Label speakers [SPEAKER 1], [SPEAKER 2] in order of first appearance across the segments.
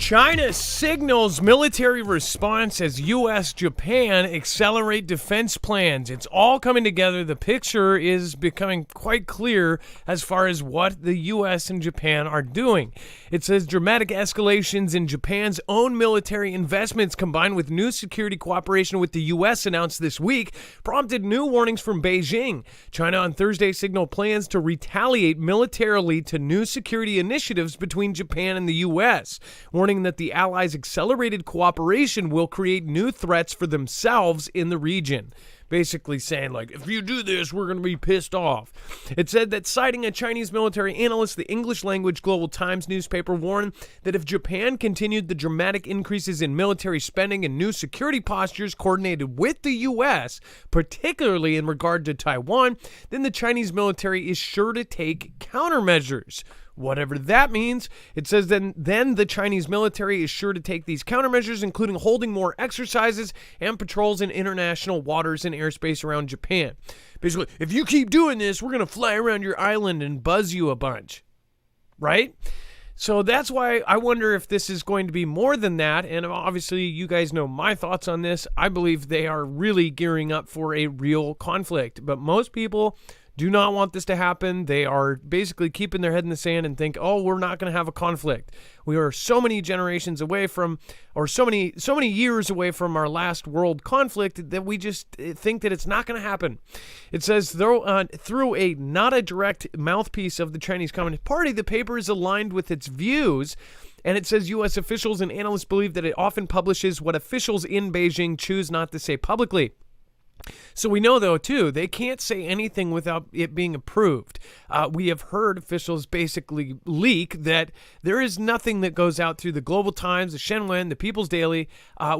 [SPEAKER 1] China signals military response as U.S. Japan accelerate defense plans. It's all coming together. The picture is becoming quite clear as far as what the U.S. and Japan are doing. It says dramatic escalations in Japan's own military investments combined with new security cooperation with the U.S. announced this week prompted new warnings from Beijing. China on Thursday signaled plans to retaliate militarily to new security initiatives between Japan and the U.S., warning that the allies' accelerated cooperation will create new threats for themselves in the region. Basically saying, like, if you do this, we're going to be pissed off. It said that, citing a Chinese military analyst, the English-language Global Times newspaper warned that if Japan continued the dramatic increases in military spending and new security postures coordinated with the U.S., particularly in regard to Taiwan, then the Chinese military is sure to take countermeasures. Whatever that means. It says then the Chinese military is sure to take these countermeasures, including holding more exercises and patrols in international waters and airspace around Japan. Basically, if you keep doing this, we're going to fly around your island and buzz you a bunch. Right? So that's why I wonder if this is going to be more than that. And obviously, you guys know my thoughts on this. I believe they are really gearing up for a real conflict. But most people do not want this to happen. They are basically keeping their head in the sand and think, oh, we're not going to have a conflict. We are so many generations away from, or so many years away from our last world conflict that we just think that it's not going to happen. It says, through a not a direct mouthpiece of the Chinese Communist Party, the paper is aligned with its views. And it says U.S. officials and analysts believe that it often publishes what officials in Beijing choose not to say publicly. So we know, though, too, they can't say anything without it being approved. We have heard officials basically leak that there is nothing that goes out through the Global Times, the Shenwen, the People's Daily,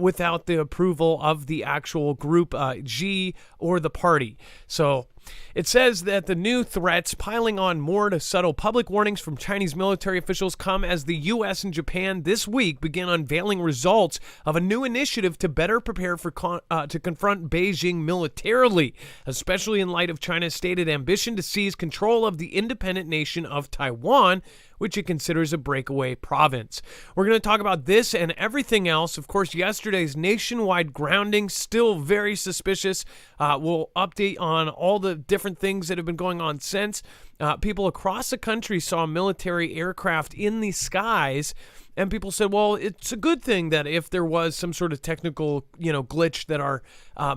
[SPEAKER 1] without the approval of the actual group G or the party. So it says that the new threats piling on more to subtle public warnings from Chinese military officials come as the U.S. and Japan this week begin unveiling results of a new initiative to better prepare for to confront Beijing militarily, especially in light of China's stated ambition to seize control of the independent nation of Taiwan, which it considers a breakaway province. We're going to talk about this and everything else. Of course, yesterday's nationwide grounding, still very suspicious. We'll update on all the different things that have been going on since. People across the country saw military aircraft in the skies, and people said, well, it's a good thing that if there was some sort of technical, glitch that our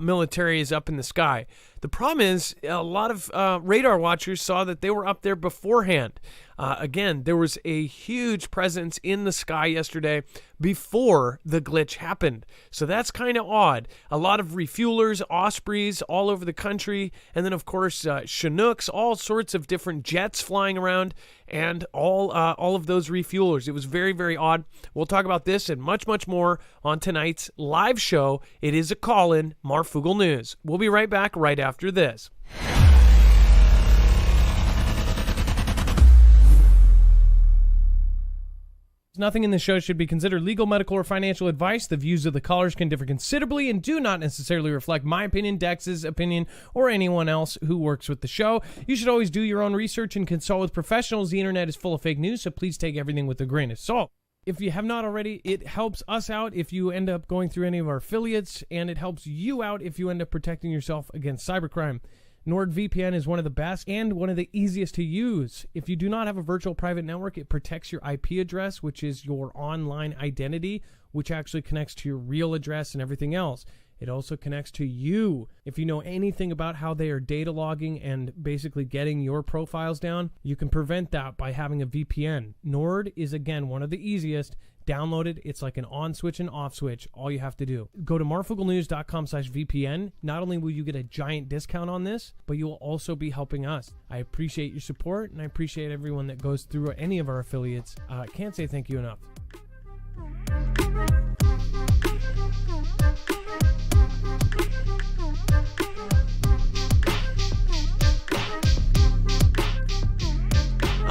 [SPEAKER 1] military is up in the sky. The problem is a lot of radar watchers saw that they were up there beforehand. Again, there was a huge presence in the sky yesterday before the glitch happened. So that's kind of odd. A lot of refuelers, Ospreys all over the country, and then, of course, Chinooks, all sorts of different jets flying around, and all of those refuelers. It was very, very odd. We'll talk about this and much, much more on tonight's live show. It is a call-in Marfoogle News. We'll be right back right after this. Nothing in this show should be considered legal, medical, or financial advice. The views of the callers can differ considerably and do not necessarily reflect my opinion, Dex's opinion, or anyone else who works with the show. You should always do your own research and consult with professionals. The internet is full of fake news, so please take everything with a grain of salt. If you have not already, it helps us out if you end up going through any of our affiliates, and it helps you out if you end up protecting yourself against cybercrime. NordVPN is one of the best and one of the easiest to use. If you do not have a virtual private network, it protects your IP address, which is your online identity, which actually connects to your real address and everything else. It also connects to you. If you know anything about how they are data logging and basically getting your profiles down, you can prevent that by having a VPN. Nord is, again, one of the easiest. Download it. It's like an on switch and off switch. All you have to do. Go to marfooglenews.com/VPN. Not only will you get a giant discount on this, but you will also be helping us. I appreciate your support, and I appreciate everyone that goes through any of our affiliates. I can't say thank you enough.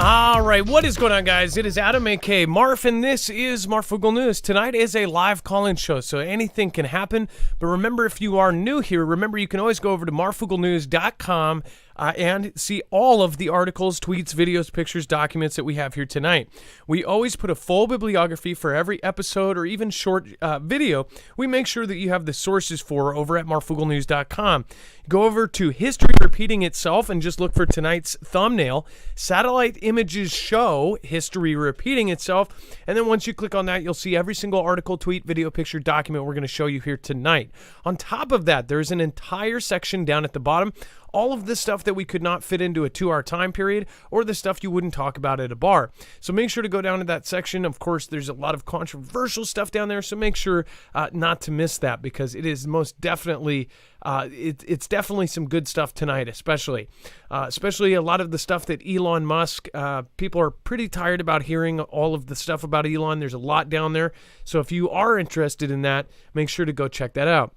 [SPEAKER 1] All right, what is going on, guys? It is Adam, a.k.a. Marf, and this is Marfoogle News. Tonight is a live call-in show, so anything can happen. But remember, if you are new here, remember you can always go over to marfooglenews.com. and see all of the articles, tweets, videos, pictures, documents that we have here tonight. We always put a full bibliography for every episode or even short video. We make sure that you have the sources for over at marfooglenews.com. Go over to History Repeating Itself and just look for tonight's thumbnail. Satellite images show history repeating itself. And then once you click on that, you'll see every single article, tweet, video, picture, document we're going to show you here tonight. On top of that, there's an entire section down at the bottom. All of the stuff that we could not fit into a 2-hour time period, or the stuff you wouldn't talk about at a bar. So make sure to go down to that section. Of course, there's a lot of controversial stuff down there, so make sure not to miss that, because it is most definitely, it's definitely some good stuff tonight, especially a lot of the stuff that Elon Musk, people are pretty tired about hearing all of the stuff about Elon. There's a lot down there. So if you are interested in that, make sure to go check that out.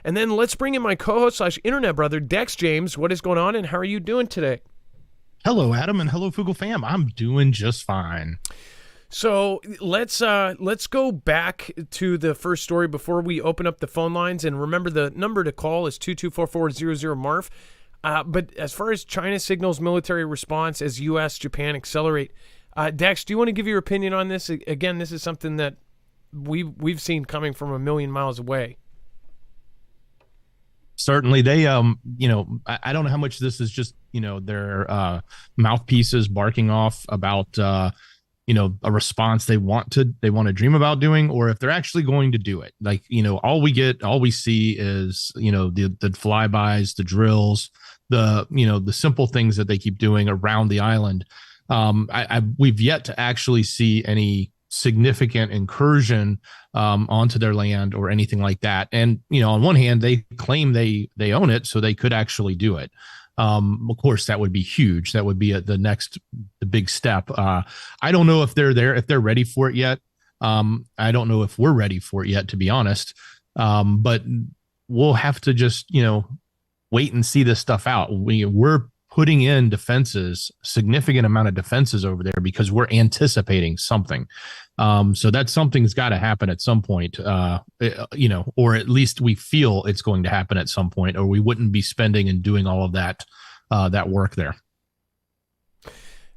[SPEAKER 1] And then let's bring in my co-host / internet brother, Dex James. What is going on, and how are you doing today?
[SPEAKER 2] Hello, Adam, and hello, Foogle fam. I'm doing just fine.
[SPEAKER 1] So let's go back to the first story before we open up the phone lines. And remember, the number to call is 224-400-MARF. But as far as China signals military response as U.S., Japan accelerate, Dex, do you want to give your opinion on this? Again, this is something that we've seen coming from a million miles away.
[SPEAKER 2] Certainly, they, I don't know how much this is just, their mouthpieces barking off about, a response they want to dream about doing, or if they're actually going to do it. Like, all we see is, the flybys, the drills, the simple things that they keep doing around the island. We've yet to actually see any significant incursion onto their land or anything like that. And, on one hand, they claim they own it, so they could actually do it. Of course, that would be huge. That would be the big step. I don't know if they're ready for it yet. I don't know if we're ready for it yet, to be honest. But we'll have to just, wait and see this stuff out. We're putting in significant amount of defenses over there because we're anticipating something. So that something's got to happen at some point, or at least we feel it's going to happen at some point, or we wouldn't be spending and doing all of that work there.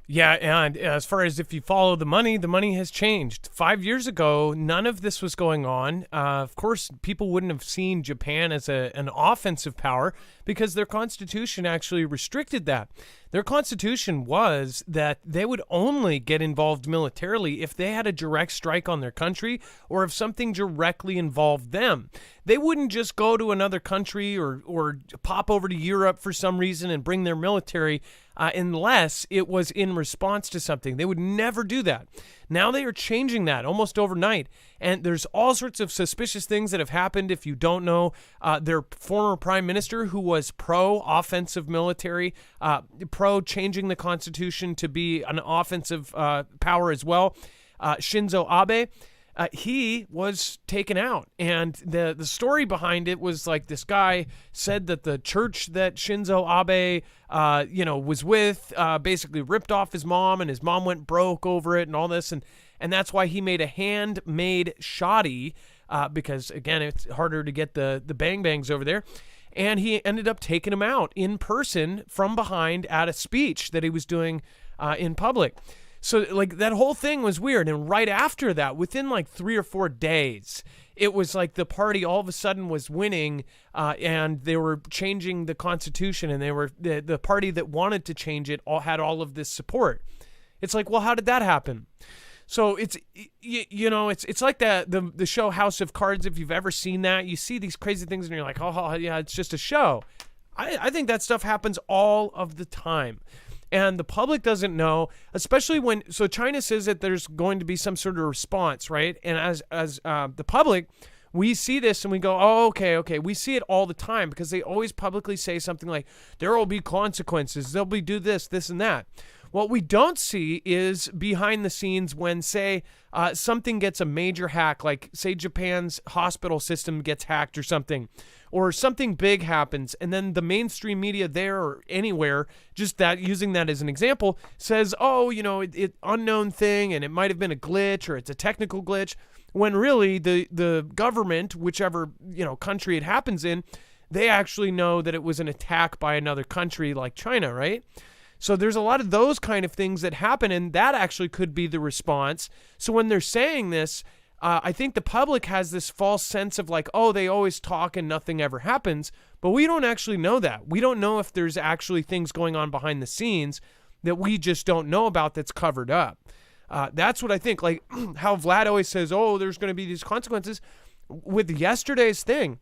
[SPEAKER 1] Yeah, and as far as if you follow the money has changed. 5 years ago, none of this was going on. Of course, people wouldn't have seen Japan as an offensive power because their constitution actually restricted that. Their constitution was that they would only get involved militarily if they had a direct strike on their country or if something directly involved them. They wouldn't just go to another country or pop over to Europe for some reason and bring their military unless it was in response to something. They would never do that. Now they are changing that almost overnight, and there's all sorts of suspicious things that have happened. If you don't know, their former prime minister, who was pro-offensive military, pro-changing the constitution to be an offensive power as well, Shinzo Abe, he was taken out. And the story behind it was like this guy said that the church that Shinzo Abe, was with, basically ripped off his mom, and his mom went broke over it and all this. And that's why he made a handmade shoddy, because, again, it's harder to get the bang bangs over there. And he ended up taking him out in person from behind at a speech that he was doing in public. So, like, that whole thing was weird. And right after that, within like 3 or 4 days, it was like the party all of a sudden was winning, and they were changing the constitution, and they were the party that wanted to change it had all of this support. It's like, well, how did that happen? So it's like the show House of Cards. If you've ever seen that, you see these crazy things and you're like, oh yeah, it's just a show. I think that stuff happens all of the time. And the public doesn't know, especially so China says that there's going to be some sort of response, right? And as the public, we see this and we go, oh, okay. We see it all the time because they always publicly say something like, there will be consequences. They'll be do this, and that. What we don't see is behind the scenes when, say, something gets a major hack, like, say, Japan's hospital system gets hacked or something big happens, and then the mainstream media there or anywhere, just that, using that as an example, says, oh, it unknown thing, and it might have been a glitch or it's a technical glitch, when really the government, whichever country it happens in, they actually know that it was an attack by another country like China, right? So there's a lot of those kind of things that happen, and that actually could be the response. So when they're saying this, I think the public has this false sense of like, oh, they always talk and nothing ever happens, but we don't actually know that. We don't know if there's actually things going on behind the scenes that we just don't know about that's covered up. That's what I think. Like how Vlad always says, oh, there's going to be these consequences. With yesterday's thing,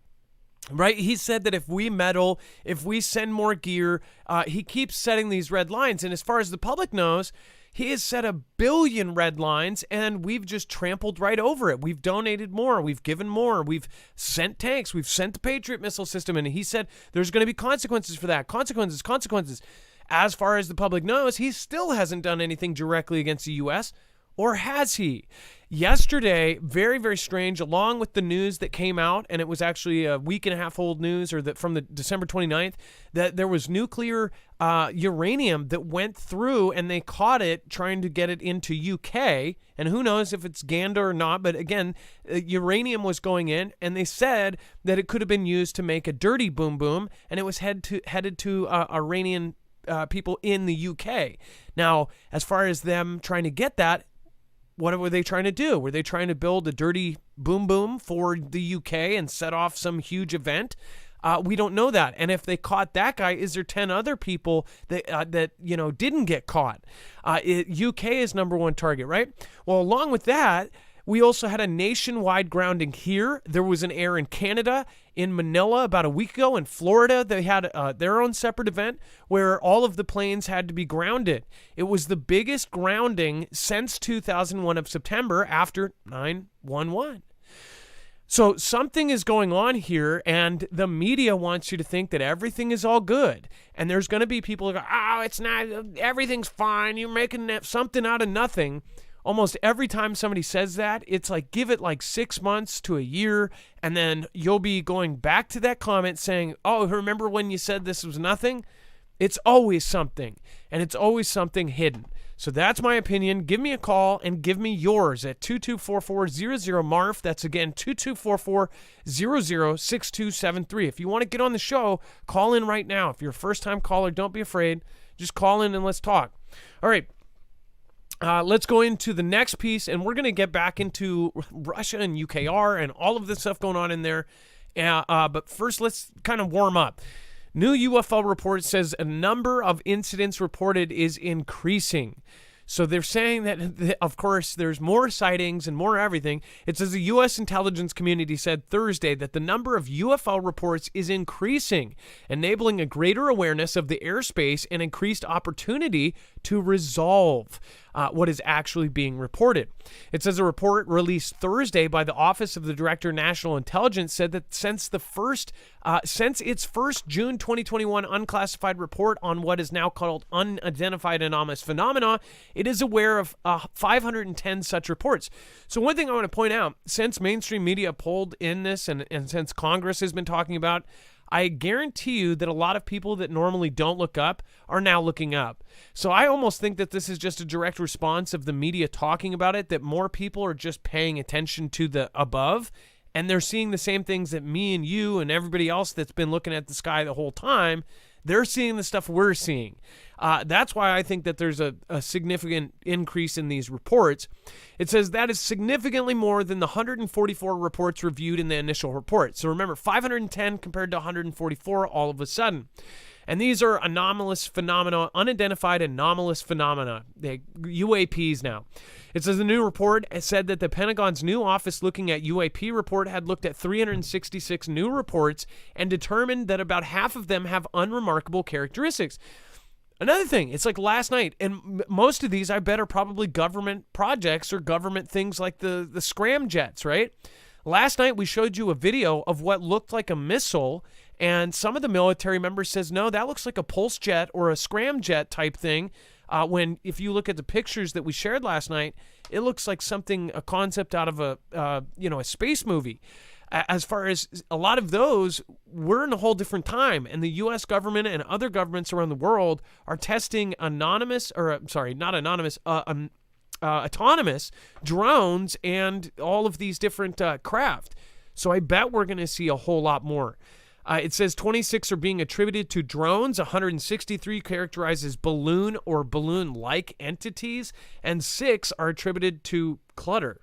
[SPEAKER 1] right? He said that if we meddle, if we send more gear, he keeps setting these red lines. And as far as the public knows, he has set 1 billion red lines, and we've just trampled right over it. We've donated more. We've given more. We've sent tanks. We've sent the Patriot missile system. And he said there's going to be consequences for that. Consequences. As far as the public knows, he still hasn't done anything directly against the U.S., or has he? Yesterday, very, very strange, along with the news that came out, and it was actually a week and a half old news, or that from the December 29th, that there was nuclear uranium that went through, and they caught it trying to get it into UK, and who knows if it's Gander or not, but again, uranium was going in, and they said that it could have been used to make a dirty boom boom, and it was headed to Iranian people in the UK. Now, as far as them trying to get that, what were they trying to do? Were they trying to build a dirty boom boom for the UK and set off some huge event? We don't know that. And if they caught that guy, is there 10 other people that didn't get caught? UK is number one target, right? Well, along with that, we also had a nationwide grounding here. There was an air in Canada, in Manila about a week ago. In Florida, they had their own separate event where all of the planes had to be grounded. It was the biggest grounding since 2001 of September after 9/11. So something is going on here, and the media wants you to think that everything is all good. And there's going to be people who go, oh, it's not, everything's fine. You're making something out of nothing. Almost every time somebody says that, it's like give it like 6 months to a year, and then you'll be going back to that comment saying, oh, remember when you said this was nothing? It's always something, and it's always something hidden. So that's my opinion. Give me a call and give me yours at 2244-00-MARF. That's again 2244-00-6273. If you want to get on the show, call in right now. If you're a first-time caller, don't be afraid. Just call in and let's talk. All right. Let's go into the next piece, and we're going to get back into Russia and UKR and all of this stuff going on in there. But first, let's kind of warm up. New UFO report says a number of incidents reported is increasing. So they're saying that, of course, there's more sightings and more everything. It says the U.S. intelligence community said Thursday that the number of UFO reports is increasing, enabling a greater awareness of the airspace and increased opportunity to resolve what is actually being reported. It says a report released Thursday by the Office of the Director of National Intelligence said that since its first June 2021 unclassified report on what is now called unidentified anomalous phenomena, it is aware of 510 such reports. So one thing I want to point out, since mainstream media pulled in this and since Congress has been talking about, I guarantee you that a lot of people that normally don't look up are now looking up. So I almost think that this is just a direct response of the media talking about it, that more people are just paying attention to the above, and they're seeing the same things that me and you and everybody else that's been looking at the sky the whole time, they're seeing the stuff we're seeing. That's why I think that there's a significant increase in these reports. It says that is significantly more than the 144 reports reviewed in the initial report. So remember, 510 compared to 144 all of a sudden. And these are anomalous phenomena, unidentified anomalous phenomena, UAPs now. It says the new report said that the Pentagon's new office looking at UAP report had looked at 366 new reports and determined that about half of them have unremarkable characteristics. Another thing, it's like last night, and most of these I bet are probably government projects or government things like the scramjets, right? Last night we showed you a video of what looked like a missile, and some of the military members says, no, that looks like a pulse jet or a scramjet type thing. When if you look at the pictures that we shared last night, it looks like a concept out of a space movie. As far as a lot of those, we're in a whole different time, and the U.S. government and other governments around the world are testing autonomous drones and all of these different craft. So I bet we're going to see a whole lot more. It says 26 are being attributed to drones, 163 characterized as balloon or balloon-like entities, and 6 are attributed to clutter.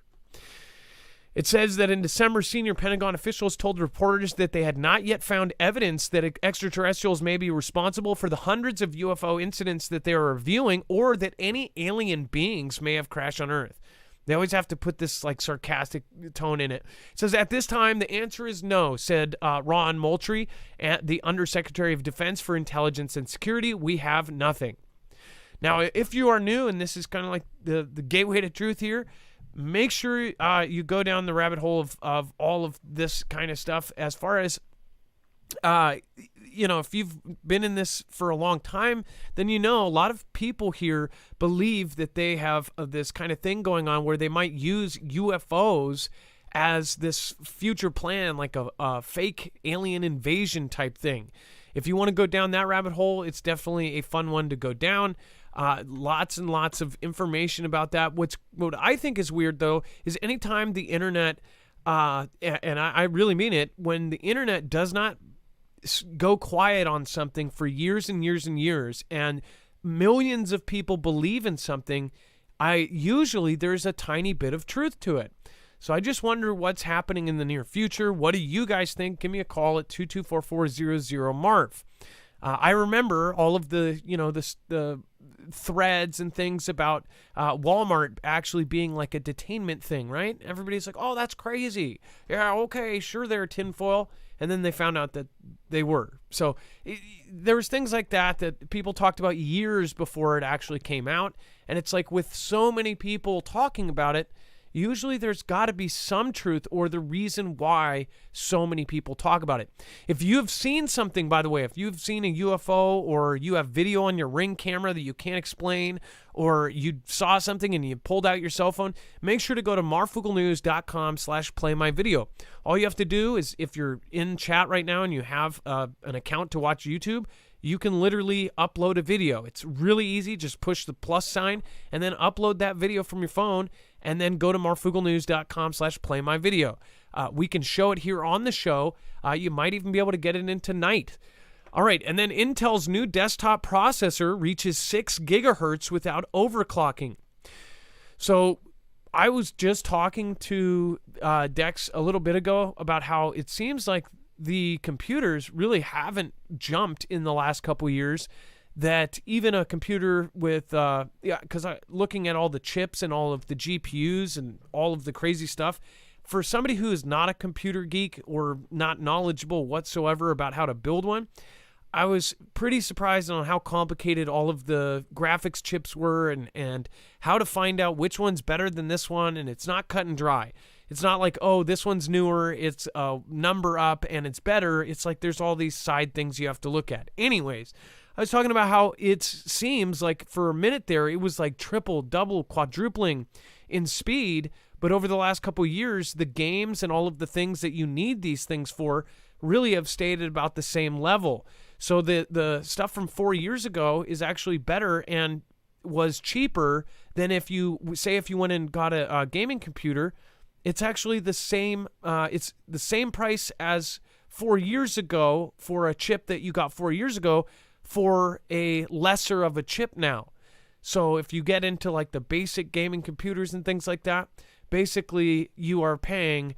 [SPEAKER 1] It says that in December, senior Pentagon officials told reporters that they had not yet found evidence that extraterrestrials may be responsible for the hundreds of UFO incidents that they are reviewing, or that any alien beings may have crashed on Earth. They always have to put this like sarcastic tone in it. It says, at this time, the answer is no, said Ron Moultrie, the Undersecretary of Defense for Intelligence and Security. We have nothing. Now, if you are new, and this is kind of like the gateway to truth here, make sure you go down the rabbit hole of all of this kind of stuff. As far as, if you've been in this for a long time, then a lot of people here believe that they have this kind of thing going on where they might use UFOs as this future plan, like a fake alien invasion type thing. If you want to go down that rabbit hole, it's definitely a fun one to go down. Lots and lots of information about that. What I think is weird, though, is anytime the internet, and I really mean it, when the internet does not go quiet on something for years and years and years, and millions of people believe in something, usually there's a tiny bit of truth to it. So I just wonder what's happening in the near future. What do you guys think? Give me a call at 224-400-MARF. I remember all of the threads and things about Walmart actually being like a detainment thing, right? Everybody's like, oh, that's crazy. Yeah, okay, sure, they're tinfoil. And then they found out that they were. So there was things like that people talked about years before it actually came out. And it's like with so many people talking about it, usually there's got to be some truth or the reason why so many people talk about it. If you've seen something, by the way, if you've seen a UFO or you have video on your Ring camera that you can't explain, or you saw something and you pulled out your cell phone, make sure to go to marfooglenews.com/playmyvideo. All you have to do is, if you're in chat right now and you have an account to watch YouTube, you can literally upload a video. It's really easy. Just push the plus sign and then upload that video from your phone, and then go to marfooglenews.com/playmyvideo. We can show it here on the show. You might even be able to get it in tonight. All right, and then Intel's new desktop processor reaches 6 gigahertz without overclocking. So I was just talking to Dex a little bit ago about how it seems like the computers really haven't jumped in the last couple years, that even a computer with, because looking at all the chips and all of the GPUs and all of the crazy stuff, for somebody who is not a computer geek or not knowledgeable whatsoever about how to build one, I was pretty surprised on how complicated all of the graphics chips were, and how to find out which one's better than this one, and it's not cut and dry. It's not like, oh, this one's newer, it's a number up, and it's better. It's like there's all these side things you have to look at. Anyways, I was talking about how it seems like for a minute there, it was like triple, double, quadrupling in speed, but over the last couple of years, the games and all of the things that you need these things for really have stayed at about the same level. So the stuff from 4 years ago is actually better and was cheaper than if you went and got a gaming computer. It's actually the same. It's the same price as 4 years ago for a chip that you got 4 years ago for a lesser of a chip now. So if you get into like the basic gaming computers and things like that, basically you're paying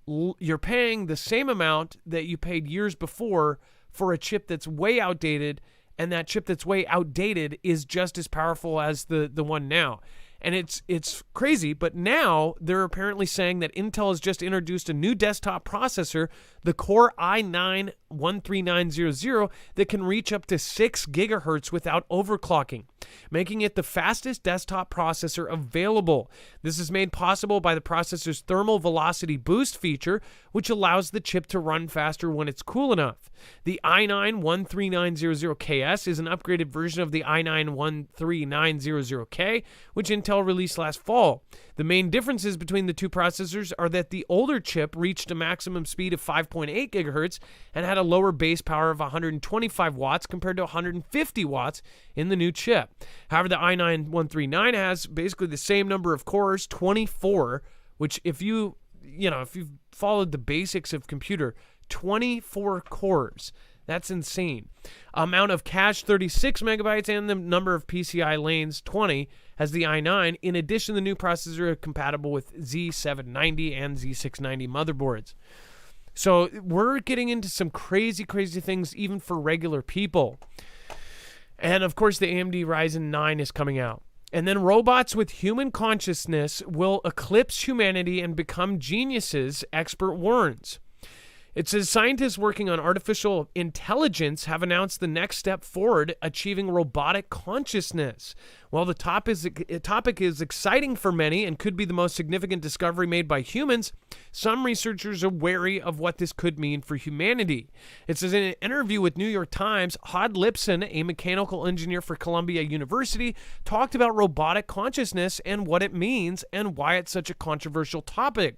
[SPEAKER 1] the same amount that you paid years before for a chip that's way outdated, and that chip that's way outdated is just as powerful as the one now. And it's crazy, but now they're apparently saying that Intel has just introduced a new desktop processor, the Core i9-13900, that can reach up to 6 gigahertz without overclocking, making it the fastest desktop processor available. This is made possible by the processor's thermal velocity boost feature, which allows the chip to run faster when it's cool enough. The i9-13900KS is an upgraded version of the i9-13900K, which Intel released last fall. The main differences between the two processors are that the older chip reached a maximum speed of 5.8 gigahertz and had a lower base power of 125 watts compared to 150 watts in the new chip. However, the i9-139 has basically the same number of cores, 24, which if you've followed the basics of computer, 24 cores. That's insane. Amount of cache, 36 megabytes, and the number of PCI lanes, 20, has the i9. In addition, the new processor is compatible with Z790 and Z690 motherboards. So we're getting into some crazy, crazy things even for regular people. And of course, the AMD Ryzen 9 is coming out. And then robots with human consciousness will eclipse humanity and become geniuses, expert warns. It says scientists working on artificial intelligence have announced the next step forward, achieving robotic consciousness. While the topic is exciting for many and could be the most significant discovery made by humans, some researchers are wary of what this could mean for humanity. It says in an interview with New York Times, Hod Lipson, a mechanical engineer for Columbia University, talked about robotic consciousness and what it means and why it's such a controversial topic.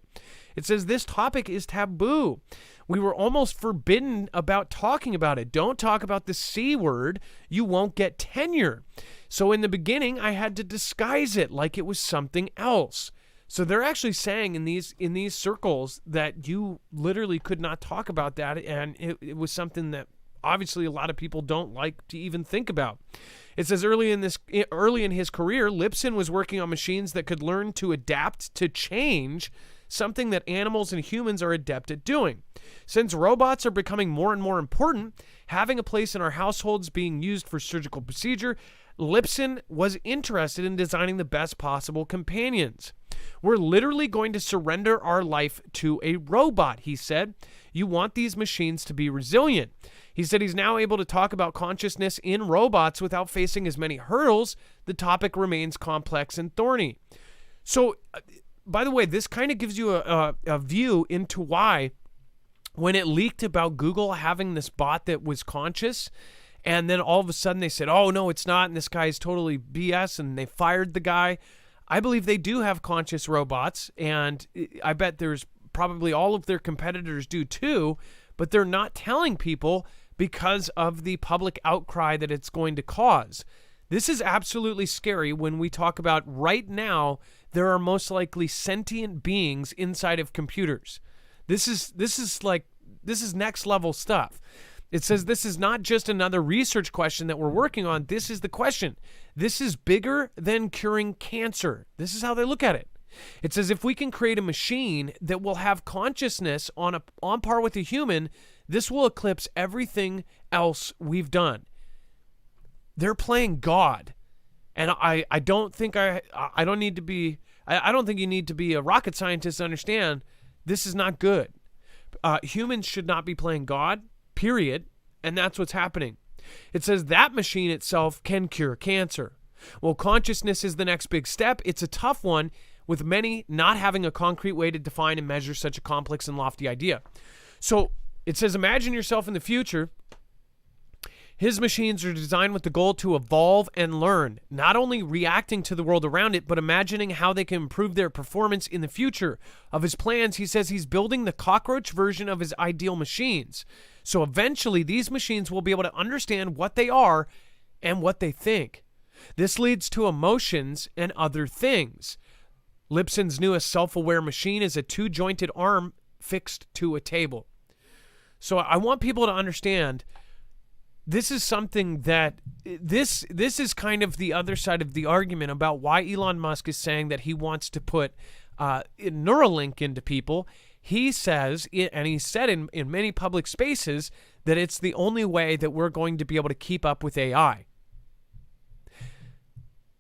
[SPEAKER 1] It says this topic is taboo. We were almost forbidden about talking about it. Don't talk about the C word. You won't get tenure. So in the beginning, I had to disguise it like it was something else. So they're actually saying in these circles that you literally could not talk about that, and it was something that obviously a lot of people don't like to even think about. It says early in his career, Lipson was working on machines that could learn to adapt to change, something that animals and humans are adept at doing. Since robots are becoming more and more important, having a place in our households being used for surgical procedure, Lipson was interested in designing the best possible companions. We're literally going to surrender our life to a robot, he said. You want these machines to be resilient. He said he's now able to talk about consciousness in robots without facing as many hurdles. The topic remains complex and thorny. So, by the way, this kind of gives you a view into why when it leaked about Google having this bot that was conscious, and then all of a sudden they said, oh, no, it's not, and this guy is totally BS, and they fired the guy. I believe they do have conscious robots, and I bet there's probably all of their competitors do too, but they're not telling people because of the public outcry that it's going to cause. This is absolutely scary when we talk about right now there are most likely sentient beings inside of computers. This is next level stuff. It says this is not just another research question that we're working on. This is the question. This is bigger than curing cancer. This is how they look at it. It says if we can create a machine that will have consciousness on par with a human, this will eclipse everything else we've done. They're playing God. And I don't think I don't need to be, I don't think you need to be a rocket scientist to understand this is not good. Humans should not be playing God, period. And that's what's happening. It says that machine itself can cure cancer. Well, consciousness is the next big step. It's a tough one, with many not having a concrete way to define and measure such a complex and lofty idea. So it says, imagine yourself in the future. His machines are designed with the goal to evolve and learn, not only reacting to the world around it, but imagining how they can improve their performance in the future. Of his plans, he says he's building the cockroach version of his ideal machines. So eventually, these machines will be able to understand what they are and what they think. This leads to emotions and other things. Lipson's newest self-aware machine is a two-jointed arm fixed to a table. So I want people to understand this is something that this is kind of the other side of the argument about why Elon Musk is saying that he wants to put Neuralink into people. He says, and he said in many public spaces, that it's the only way that we're going to be able to keep up with AI.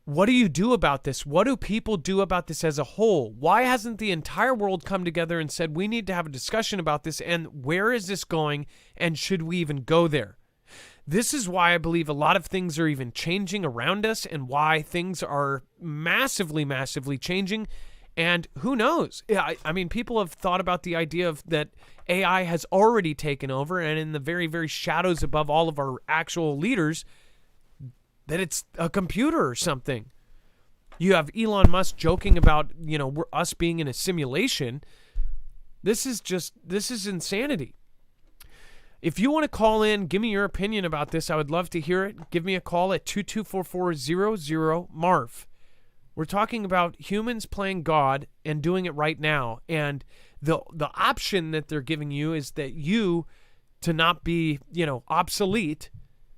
[SPEAKER 1] What do you do about this? What do people do about this as a whole? Why hasn't the entire world come together and said, we need to have a discussion about this, and where is this going, and should we even go there? This is why I believe a lot of things are even changing around us, and why things are massively, massively changing. And who knows? I mean, people have thought about the idea of that AI has already taken over, and in the very, very shadows above all of our actual leaders, that it's a computer or something. You have Elon Musk joking about, us being in a simulation. This is insanity. If you want to call in, give me your opinion about this. I would love to hear it. Give me a call at 2244-00-MARF. We're talking about humans playing God and doing it right now. And the option that they're giving you is that you, to not be, obsolete,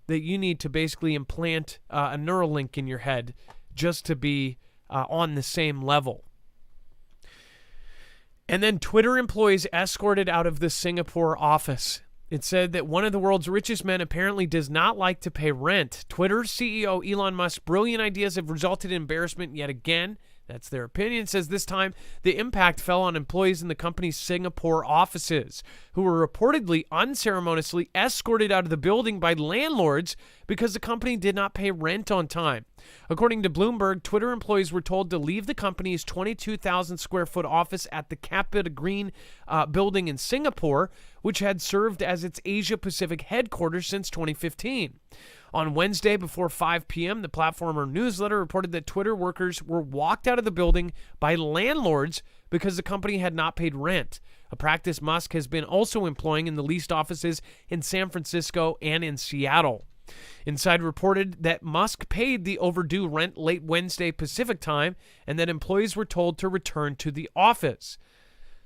[SPEAKER 1] that you need to basically implant a neural link in your head just to be on the same level. And then Twitter employees escorted out of the Singapore office. It said that one of the world's richest men apparently does not like to pay rent. Twitter CEO Elon Musk's brilliant ideas have resulted in embarrassment yet again. That's their opinion. Says this time the impact fell on employees in the company's Singapore offices, who were reportedly unceremoniously escorted out of the building by landlords because the company did not pay rent on time. According to Bloomberg, Twitter employees were told to leave the company's 22,000 square foot office at the Capita Green building in Singapore, which had served as its Asia Pacific headquarters since 2015. On Wednesday before 5 p.m., the Platformer newsletter reported that Twitter workers were walked out of the building by landlords because the company had not paid rent, a practice Musk has been also employing in the leased offices in San Francisco and in Seattle. Inside reported that Musk paid the overdue rent late Wednesday Pacific time and that employees were told to return to the office.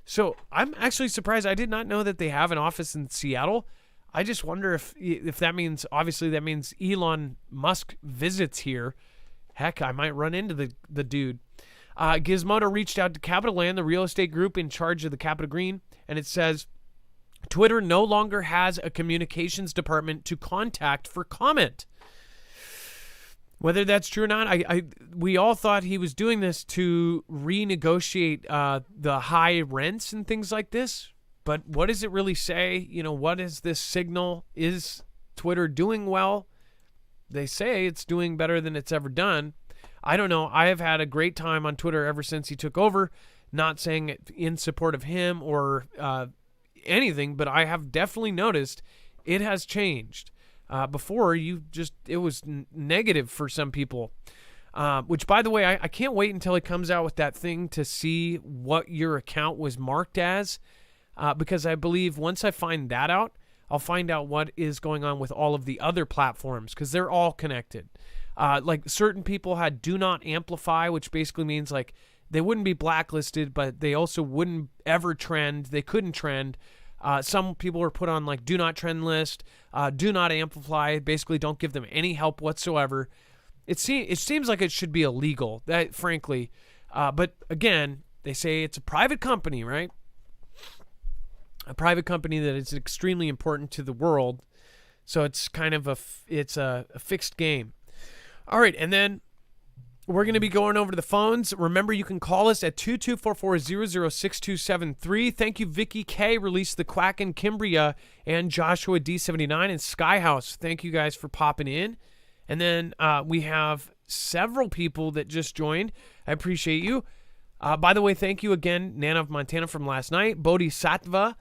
[SPEAKER 1] So I'm actually surprised. I did not know that they have an office in Seattle. I just wonder if that means, obviously that means Elon Musk visits here. Heck, I might run into the dude. Gizmodo reached out to Capital Land, the real estate group in charge of the Capita Green, and it says, Twitter no longer has a communications department to contact for comment. Whether that's true or not, we all thought he was doing this to renegotiate the high rents and things like this. But what does it really say? What is this signal? Is Twitter doing well? They say it's doing better than it's ever done. I don't know. I have had a great time on Twitter ever since he took over. Not saying it in support of him or anything, but I have definitely noticed it has changed. Before, it was negative for some people. Which, by the way, I can't wait until he comes out with that thing to see what your account was marked as. Because I believe once I find that out, I'll find out what is going on with all of the other platforms, because they're all connected. Like certain people had do not amplify, which basically means like they wouldn't be blacklisted, but they also wouldn't ever trend. They couldn't trend. Some people were put on like do not trend list, do not amplify, basically don't give them any help whatsoever. It seems like it should be illegal, that frankly. But again, they say it's a private company, right? A private company that is extremely important to the world. So it's kind of a fixed game. All right, and then we're going to be going over to the phones. Remember, you can call us at 2244-006273. Thank you, Vicky K. Released the Quack and Kimbria and Joshua D79 and Skyhouse. Thank you guys for popping in. And then we have several people that just joined. I appreciate you. By the way, thank you again, Nana of Montana from last night. Bodhisattva,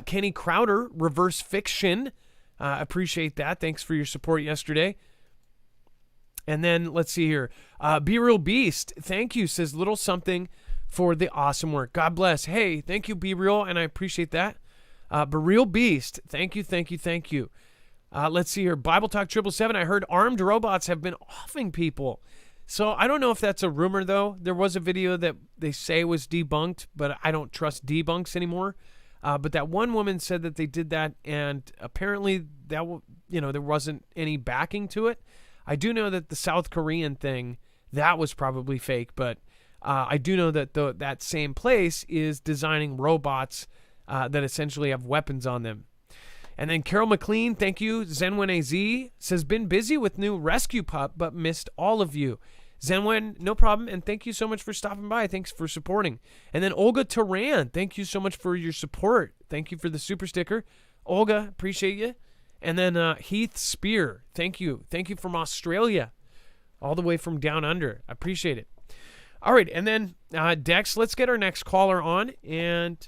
[SPEAKER 1] Kenny Crowder, Reverse Fiction. Appreciate that. Thanks for your support yesterday. And then let's see here. Be Real Beast, thank you, says little something for the awesome work. God bless. Hey, thank you, Be Real, and I appreciate that. Be Real Beast, thank you. Let's see here. Bible Talk 777, I heard armed robots have been offing people. So I don't know if that's a rumor, though. There was a video that they say was debunked, but I don't trust debunks anymore. But that one woman said that they did that, and apparently that there wasn't any backing to it. I do know that the South Korean thing, that was probably fake, but I do know that that same place is designing robots that essentially have weapons on them. And then Carol McLean, thank you. Zenwen AZ says, been busy with new rescue pup, but missed all of you. Zenwen, no problem, and thank you so much for stopping by. Thanks for supporting. And then Olga Turan, thank you so much for your support. Thank you for the super sticker. Olga, appreciate you. And then Heath Spear, thank you. Thank you from Australia, all the way from down under. I appreciate it. All right, and then Dex, let's get our next caller on. And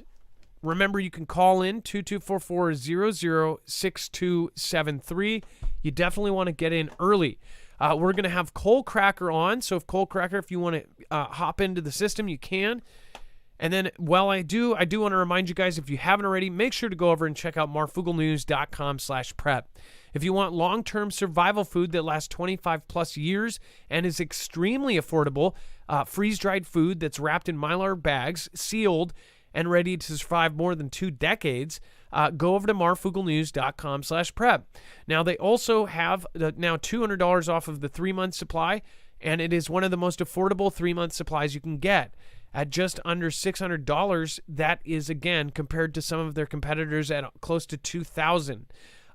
[SPEAKER 1] remember, you can call in 2244-006273. You definitely want to get in early. We're going to have Cole Cracker on. So if Cole Cracker, if you want to hop into the system, you can. And then, while I do want to remind you guys, if you haven't already, make sure to go over and check out marfugglenews.com/prep. If you want long-term survival food that lasts 25 plus years and is extremely affordable, freeze-dried food that's wrapped in Mylar bags, sealed, and ready to survive more than 2 decades, go over to marfooglenews.com/prep. Now, they also have now $200 off of the 3-month supply, and it is one of the most affordable 3-month supplies you can get. At just under $600, that is, again, compared to some of their competitors at close to $2,000.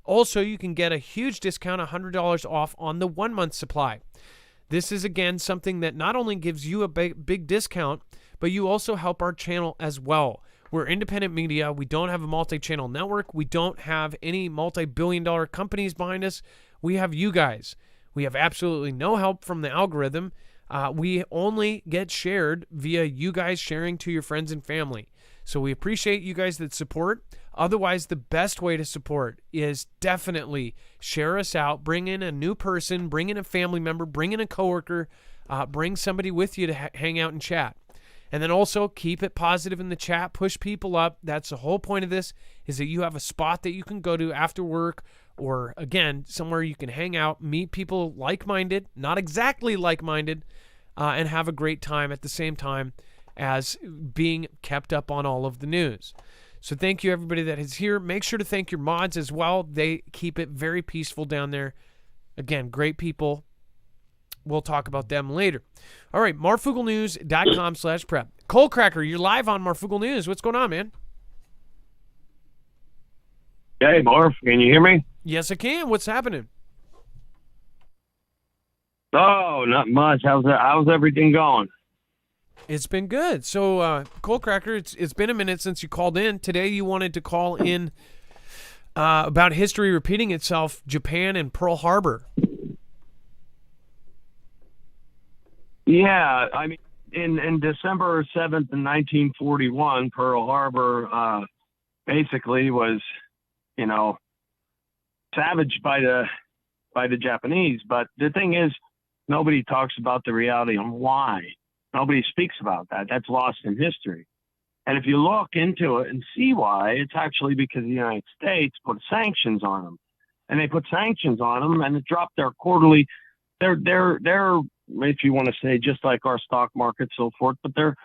[SPEAKER 1] Also, you can get a huge discount, $100 off on the 1-month supply. This is, again, something that not only gives you a big discount, but you also help our channel as well. We're independent media. We don't have a multi-channel network. We don't have any multi-billion-dollar companies behind us. We have you guys. We have absolutely no help from the algorithm. We only get shared via you guys sharing to your friends and family. So we appreciate you guys that support. Otherwise, the best way to support is definitely share us out. Bring in a new person, bring in a family member, bring in a coworker, bring somebody with you to hang out and chat. And then also keep it positive in the chat, push people up. That's the whole point of this, is that you have a spot that you can go to after work, or again, somewhere you can hang out, meet people like-minded, not exactly like-minded, and have a great time at the same time as being kept up on all of the news. So thank you, everybody that is here. Make sure to thank your mods as well. They keep it very peaceful down there. Again, great people. We'll talk about them later. All right, marfooglenews.com/prep. Coal Cracker, you're live on Marfoogle News. What's going on, man?
[SPEAKER 3] Hey, Marf, can you hear me?
[SPEAKER 1] Yes, I can. What's happening?
[SPEAKER 3] Oh, not much. How's everything going?
[SPEAKER 1] It's been good. So, Coal Cracker, it's been a minute since you called in. Today you wanted to call in about history repeating itself, Japan and Pearl Harbor.
[SPEAKER 3] Yeah, I mean, in December 7th, 1941, Pearl Harbor basically was, savaged by the Japanese. But the thing is, nobody talks about the reality on why. Nobody speaks about that. That's lost in history. And if you look into it and see why, it's actually because the United States put sanctions on them. And they put sanctions on them, and it dropped their quarterly, their if you want to say, just like our stock market, so forth, but their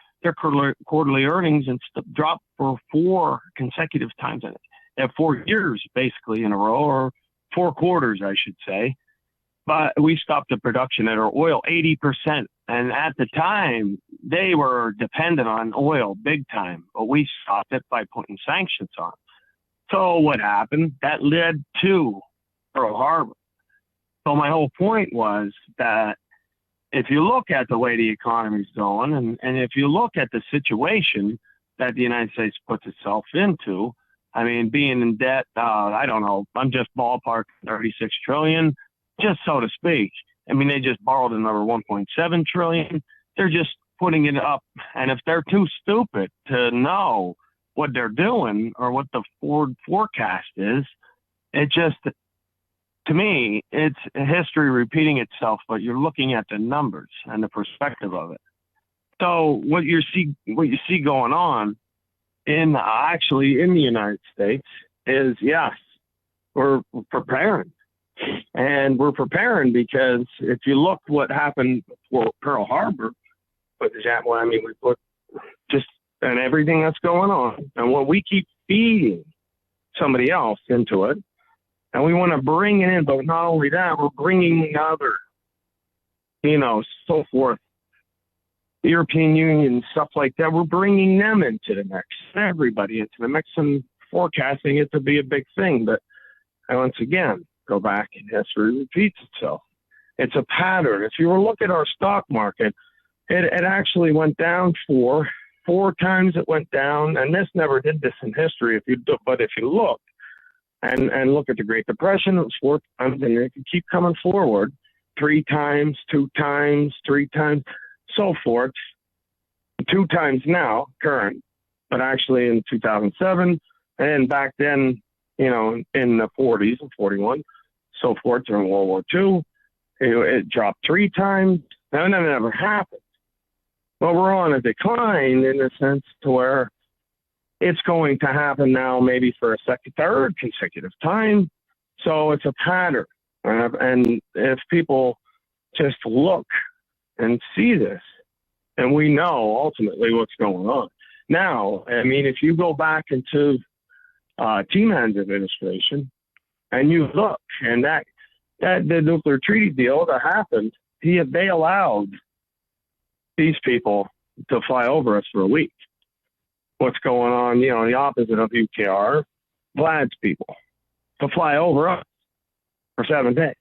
[SPEAKER 3] quarterly earnings and dropped for 4 consecutive times. 4 years, basically, in a row, or 4 quarters, I should say. But we stopped the production at our oil 80%. And at the time, they were dependent on oil big time. But we stopped it by putting sanctions on. So what happened? That led to Pearl Harbor. So my whole point was that if you look at the way the economy's going, and if you look at the situation that the United States puts itself into, I mean, being in debt, I don't know, I'm just ballpark 36 trillion, just so to speak. I mean, they just borrowed another 1.7 trillion. They're just putting it up. And if they're too stupid to know what they're doing or what the forward forecast is, it just, to me, it's history repeating itself, but you're looking at the numbers and the perspective of it. So what you see going on in the United States is, yes, we're preparing. And we're preparing because if you look what happened for Pearl Harbor, we put just and everything that's going on, and what we keep feeding somebody else into it, and we want to bring it in, but not only that, we're bringing other, so forth, the European Union, stuff like that. We're bringing them into the mix, everybody into the mix, and forecasting it to be a big thing. But once again, go back and history repeats itself. It's a pattern. If you were to look at our stock market, it actually went down four times. It went down, and this never did this in history. But if you look and look at the Great Depression, it was 4 times, and it could keep coming forward 3 times, 2 times, 3 times, so forth. 2 times now, current, but actually in 2007, and back then, in the 40s and 41, so forth, during World War II, it dropped 3 times. That never happened. Well, we're on a decline in the sense to where it's going to happen now, maybe for a third consecutive time. So it's a pattern. And if people just look and see this, and we know ultimately what's going on. Now, I mean, if you go back into T-Man's administration and you look, and that the nuclear treaty deal that happened, they allowed these people to fly over us for a week. What's going on, the opposite of UKR, Vlad's people, to fly over us for 7 days.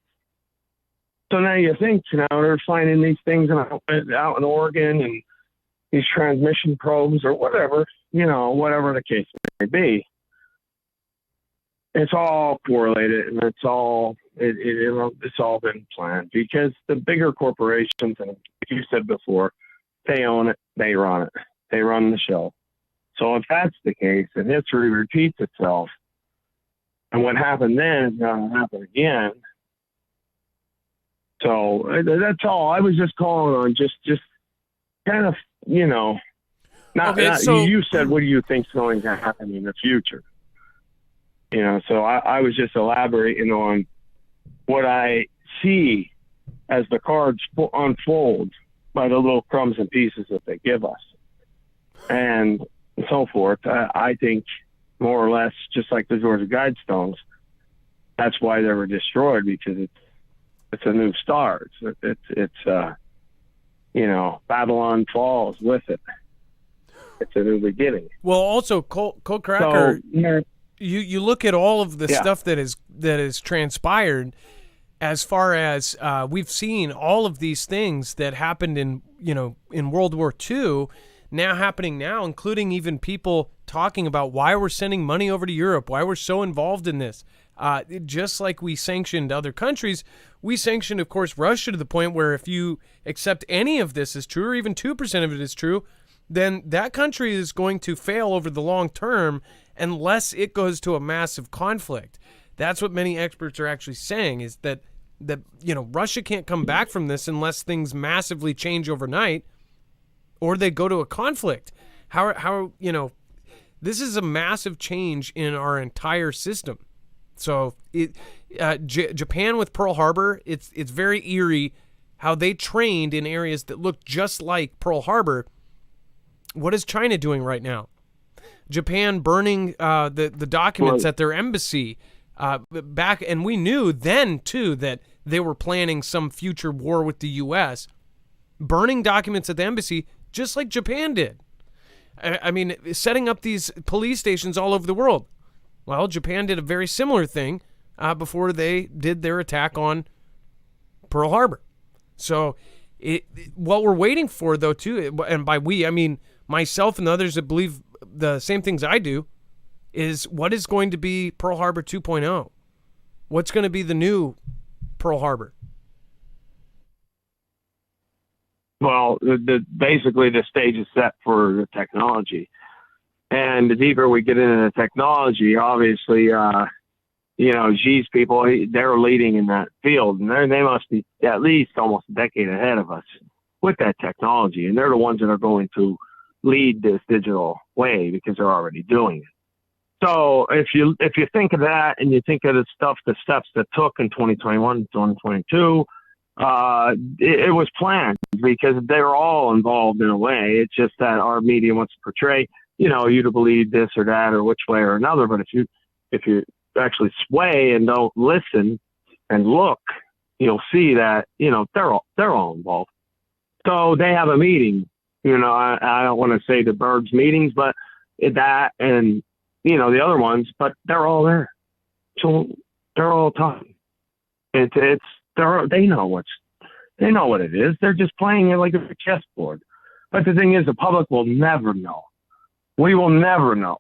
[SPEAKER 3] So now you think, they're finding these things out in Oregon and these transmission probes or whatever, whatever the case may be. It's all correlated, and it's all been planned, because the bigger corporations, and like you said before, they own it, they run it, they run the show. So if that's the case, and history repeats itself, and what happened then is going to happen again. So that's all. I was just calling on just kind of, you said, what do you think is going to happen in the future? So I was just elaborating on what I see as the cards unfold by the little crumbs and pieces that they give us, and so forth. I think more or less, just like the Georgia Guidestones, that's why they were destroyed, because it's a new start. It's Babylon falls with it. It's a new beginning.
[SPEAKER 1] Well, also, Cold Cracker,
[SPEAKER 3] so,
[SPEAKER 1] you look at all of the stuff that is transpired, as far as we've seen all of these things that happened in World War II now happening now, including even people talking about why we're sending money over to Europe, why we're so involved in this. Just like we sanctioned other countries, we sanctioned, of course, Russia, to the point where if you accept any of this as true, or even 2% of it is true, then that country is going to fail over the long term unless it goes to a massive conflict. That's what many experts are actually saying, is that Russia can't come back from this unless things massively change overnight, or they go to a conflict. How this is a massive change in our entire system. So Japan with Pearl Harbor, it's very eerie how they trained in areas that look just like Pearl Harbor. What is China doing right now? Japan burning the documents at their embassy back, and we knew then too that they were planning some future war with the U.S. Burning documents at the embassy, just like Japan did. I mean, setting up these police stations all over the world. Well, Japan did a very similar thing before they did their attack on Pearl Harbor. So what we're waiting for, though, too, and by we, I mean myself and the others that believe the same things I do, is what is going to be Pearl Harbor 2.0? What's going to be the new Pearl Harbor?
[SPEAKER 3] Well, basically the stage is set for the technology. And the deeper we get into the technology, obviously, Xi's people, they're leading in that field. And they must be at least almost a decade ahead of us with that technology. And they're the ones that are going to lead this digital way, because they're already doing it. So if you think of that, and you think of the steps that took in 2021, 2022, it was planned, because they're all involved in a way. It's just that our media wants to portray, you to believe this or that or which way or another. But if you actually sway and don't listen and look, you'll see that, they're all involved. So they have a meeting, I don't want to say the Berg's meetings, but that, and, the other ones, but they're all there. So they're all talking. They know what it is. They're just playing it like a chessboard. But the thing is, the public will never know. We will never know.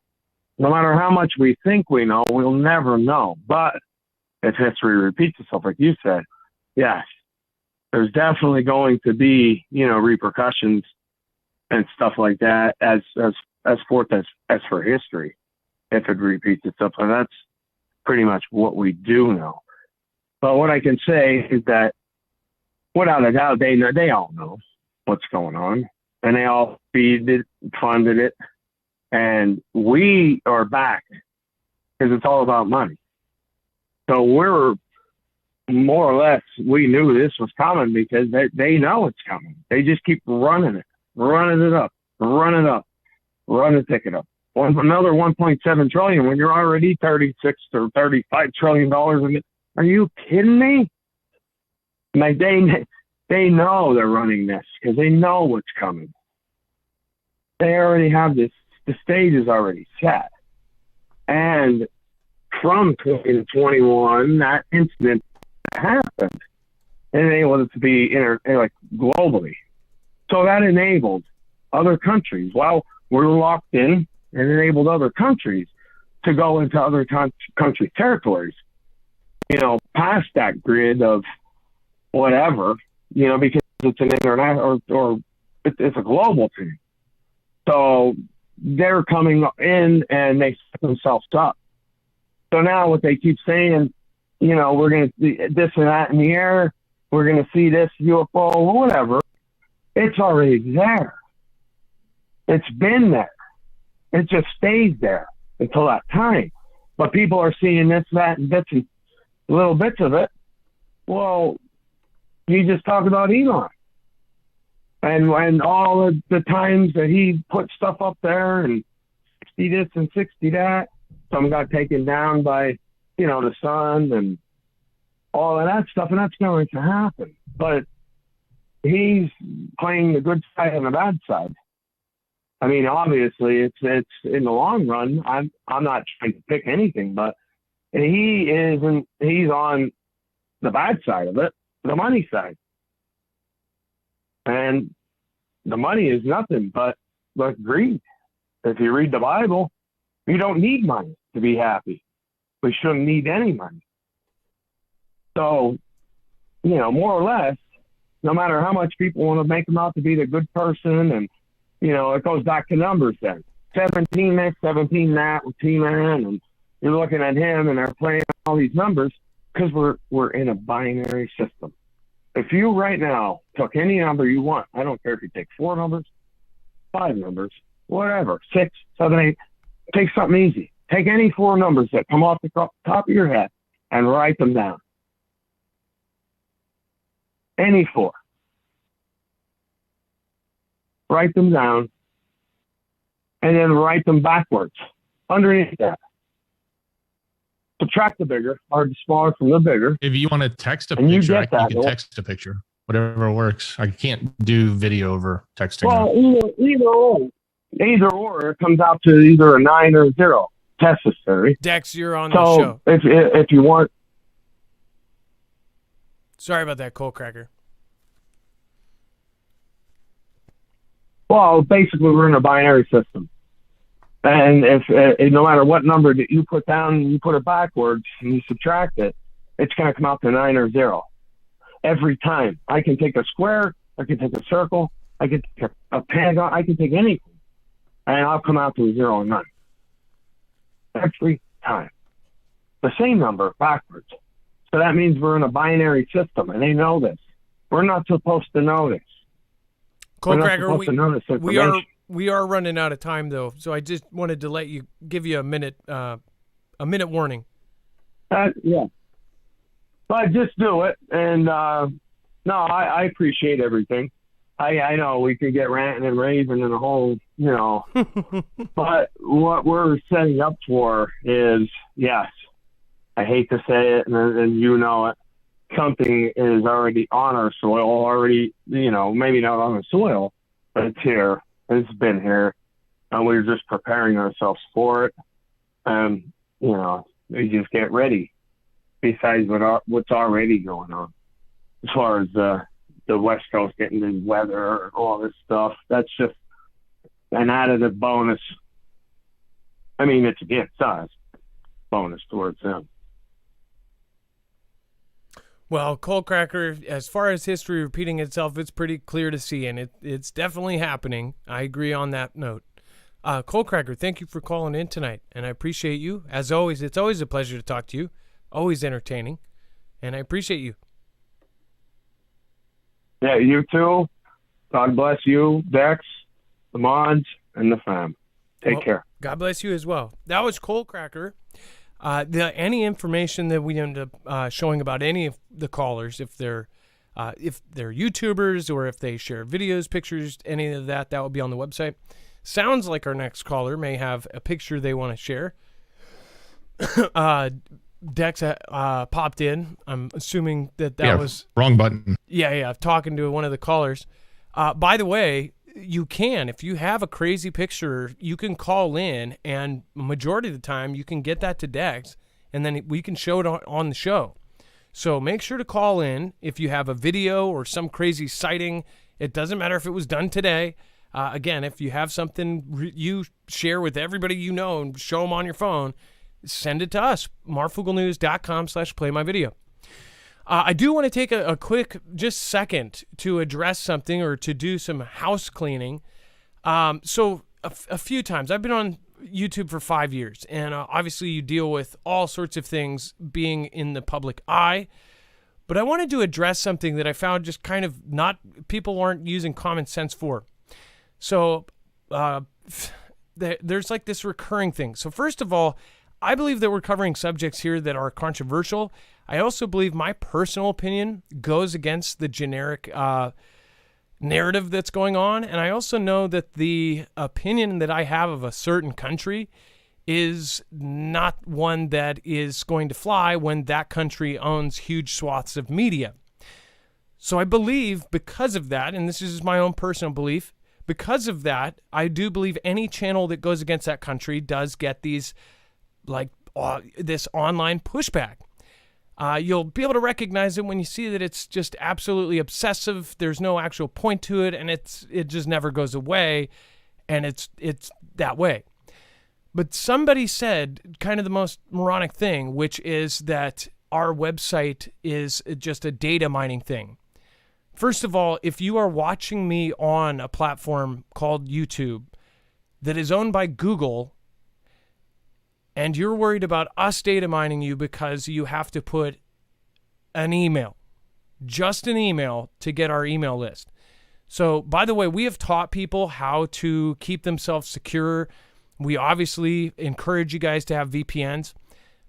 [SPEAKER 3] No matter how much we think we know, we'll never know. But if history repeats itself, like you said, yes, there's definitely going to be, repercussions and stuff like that as forth as for history, if it repeats itself. And that's pretty much what we do know. But what I can say is that, without a doubt, they all know what's going on, and they all funded it, and we are back, because it's all about money. So we're more or less, we knew this was coming, because they know it's coming. They just keep running it up, run a ticket up. Another 1.7 trillion when you're already 36 or 35 trillion dollars. Are you kidding me? Like they know they're running this because they know what's coming. They already have this. The stage is already set. And from 2021, that incident happened, and enabled it to be like globally. So that enabled other countries. While we're locked in, and enabled other countries to go into other country territories, past that grid of whatever, because it's an internet or it's a global thing. So they're coming in and they set themselves up. So now what they keep saying, we're going to see this and that in the air. We're going to see this UFO or whatever. It's already there. It's been there. It just stays there until that time. But people are seeing this, that, and little bits of it. Well, you just talk about Elon. And all of the times that he put stuff up there and 60 this and 60 that. Some got taken down by, the sun and all of that stuff. And that's going to happen. But he's playing the good side and the bad side. I mean, obviously, it's in the long run. I'm not trying to pick anything, but he's on the bad side of it, the money side. And the money is nothing but greed. If you read the Bible, you don't need money to be happy. We shouldn't need any money. So, more or less, no matter how much people want to make him out to be the good person, and, it goes back to numbers then. 17 this, 17 that with T-Man, and you're looking at him and they're playing all these numbers because we're in a binary system. If you right now took any number you want, I don't care if you take 4 numbers, 5 numbers, whatever, 6, 7, 8, take something easy. Take any 4 numbers that come off the top of your head and write them down. Any 4. Write them down and then write them backwards underneath that. Subtract the bigger or the smaller from the bigger.
[SPEAKER 2] If you want to text a
[SPEAKER 3] and
[SPEAKER 2] picture,
[SPEAKER 3] you can
[SPEAKER 2] text a picture. Whatever works. I can't do video over texting.
[SPEAKER 3] Well, either or, it comes out to either a 9 or a 0. Test this theory.
[SPEAKER 1] Dex, you're on the show.
[SPEAKER 3] If you want.
[SPEAKER 1] Sorry about that, Cold Cracker.
[SPEAKER 3] Well, basically, we're in a binary system. And if no matter what number that you put down and you put it backwards and you subtract it, it's going to come out to 9 or 0. Every time. I can take a square, I can take a circle, I can take a pentagon, I can take anything. And I'll come out to a 0 and 9. Every time. The same number backwards. So that means we're in a binary system, and they know this. We're not supposed to know this.
[SPEAKER 1] Cold Cracker, we are running out of time though, so I just wanted to give you a minute warning.
[SPEAKER 3] Yeah, but just do it, and no, I appreciate everything. I know we could get ranting and raving and the whole, but what we're setting up for is, yes, I hate to say it, and it. Something is already on our soil, already, maybe not on the soil, but it's here. It's been here, and we're just preparing ourselves for it. And, we just get ready, besides what's already going on. As far as the West Coast getting the weather and all this stuff, that's just an additive bonus. I mean, it's a gift-size bonus towards them.
[SPEAKER 1] Well, Cold Cracker, as far as history repeating itself, it's pretty clear to see, and it's definitely happening. I agree on that note. Cold Cracker, thank you for calling in tonight, and I appreciate you. As always, it's always a pleasure to talk to you. Always entertaining, and I appreciate you.
[SPEAKER 3] Yeah, you too. God bless you, Dex, the mods, and the fam. Take care.
[SPEAKER 1] God bless you as well. That was Cold Cracker. Any information that we end up showing about any of the callers, if they're YouTubers or if they share videos, pictures, any of that will be on the website. Sounds like our next caller may have a picture they want to share. Dex popped in. I'm assuming that was
[SPEAKER 2] wrong button.
[SPEAKER 1] Yeah, talking to one of the callers. By the way, you can, if you have a crazy picture, you can call in, and majority of the time you can get that to Dex, and then we can show it on the show. So make sure to call in if you have a video or some crazy sighting. It doesn't matter if it was done today. Again, if you have something you share with everybody you know and show them on your phone, send it to us, marfooglenews.com/playmyvideo. I do want to take a quick just second to address something or to do some house cleaning. So a few times, I've been on YouTube for 5 years, and obviously you deal with all sorts of things being in the public eye. But I wanted to address something that I found just kind of people aren't using common sense for. So there's like this recurring thing. So first of all, I believe that we're covering subjects here that are controversial. I also believe my personal opinion goes against the generic narrative that's going on. And I also know that the opinion that I have of a certain country is not one that is going to fly when that country owns huge swaths of media. So I believe because of that, and this is my own personal belief, because of that, I do believe any channel that goes against that country does get these this online pushback. You'll be able to recognize it when you see that it's just absolutely obsessive. There's no actual point to it, and it just never goes away, and it's that way. But somebody said kind of the most moronic thing, which is that our website is just a data mining thing. First of all, if you are watching me on a platform called YouTube that is owned by Google, and you're worried about us data mining you because you have to put an email, just an email, to get our email list. So, by the way, we have taught people how to keep themselves secure. We obviously encourage you guys to have VPNs.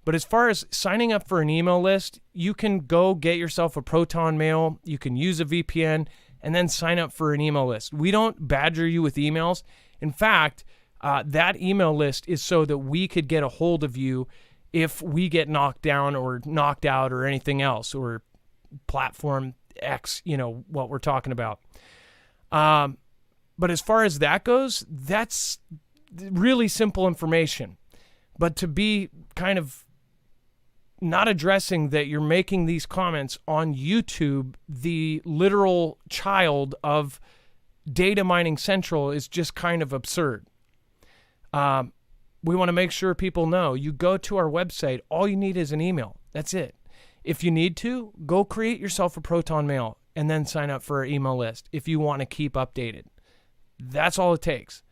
[SPEAKER 1] But as far as signing up for an email list, you can go get yourself a Proton Mail. You can use a VPN and then sign up for an email list. We don't badger you with emails. In fact, that email list is so that we could get a hold of you if we get knocked down or knocked out or anything else, or platform X, what we're talking about. But as far as that goes, that's really simple information. But to be kind of not addressing that you're making these comments on YouTube, the literal child of Data Mining Central, is just kind of absurd. We want to make sure people know, you go to our website, all you need is an email. That's it. If you need to, go create yourself a Proton Mail and then sign up for our email list if you want to keep updated. That's all it takes.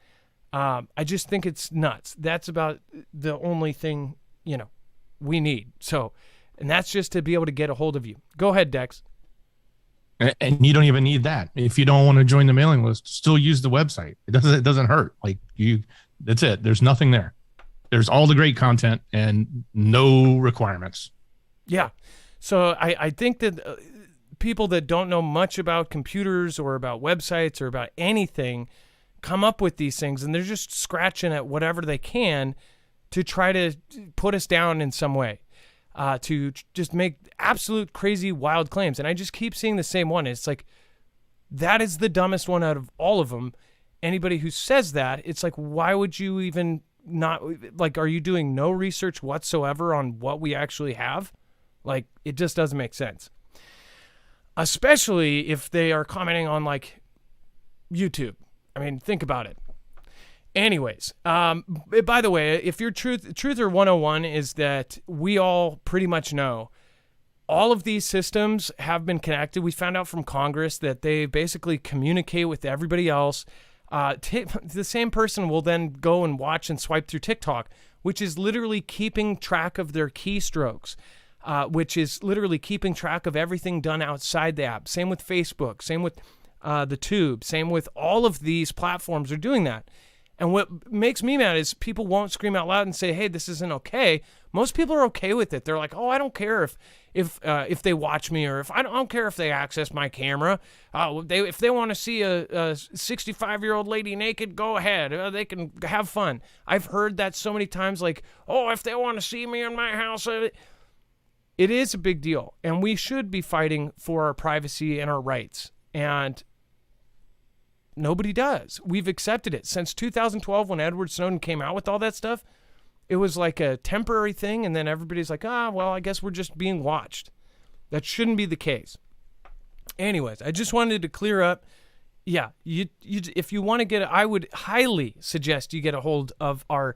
[SPEAKER 1] I just think it's nuts. That's about the only thing, we need. So, and that's just to be able to get a hold of you. Go ahead, Dex.
[SPEAKER 2] And you don't even need that. If you don't want to join the mailing list, still use the website. It doesn't hurt. That's it. There's nothing there. There's all the great content and no requirements.
[SPEAKER 1] Yeah. So I think that people that don't know much about computers or about websites or about anything come up with these things, and they're just scratching at whatever they can to try to put us down in some way, to just make absolute crazy wild claims. And I just keep seeing the same one. It's like, that is the dumbest one out of all of them. Anybody who says that, it's like, why would you even not, are you doing no research whatsoever on what we actually have? It just doesn't make sense. Especially if they are commenting on YouTube. I mean, think about it. Anyways, by the way, if your Truther 101 is that we all pretty much know all of these systems have been connected. We found out from Congress that they basically communicate with everybody else. The same person will then go and watch and swipe through TikTok, which is literally keeping track of their keystrokes, which is literally keeping track of everything done outside the app. Same with Facebook, same with the Tube, same with all of these platforms are doing that. And what makes me mad is people won't scream out loud and say, hey, this isn't okay. Most people are okay with it. They're like, oh, I don't care if they watch me, or if I don't care if they access my camera. If they want to see a 65-year-old lady naked, go ahead. They can have fun. I've heard that so many times, like, oh, if they want to see me in my house. It is a big deal, and we should be fighting for our privacy and our rights. And nobody does. We've accepted it. Since 2012, when Edward Snowden came out with all that stuff, it was like a temporary thing, and then everybody's like, well, I guess we're just being watched. That shouldn't be the case. Anyways, I just wanted to clear up. Yeah, if you want to get it, I would highly suggest you get a hold of our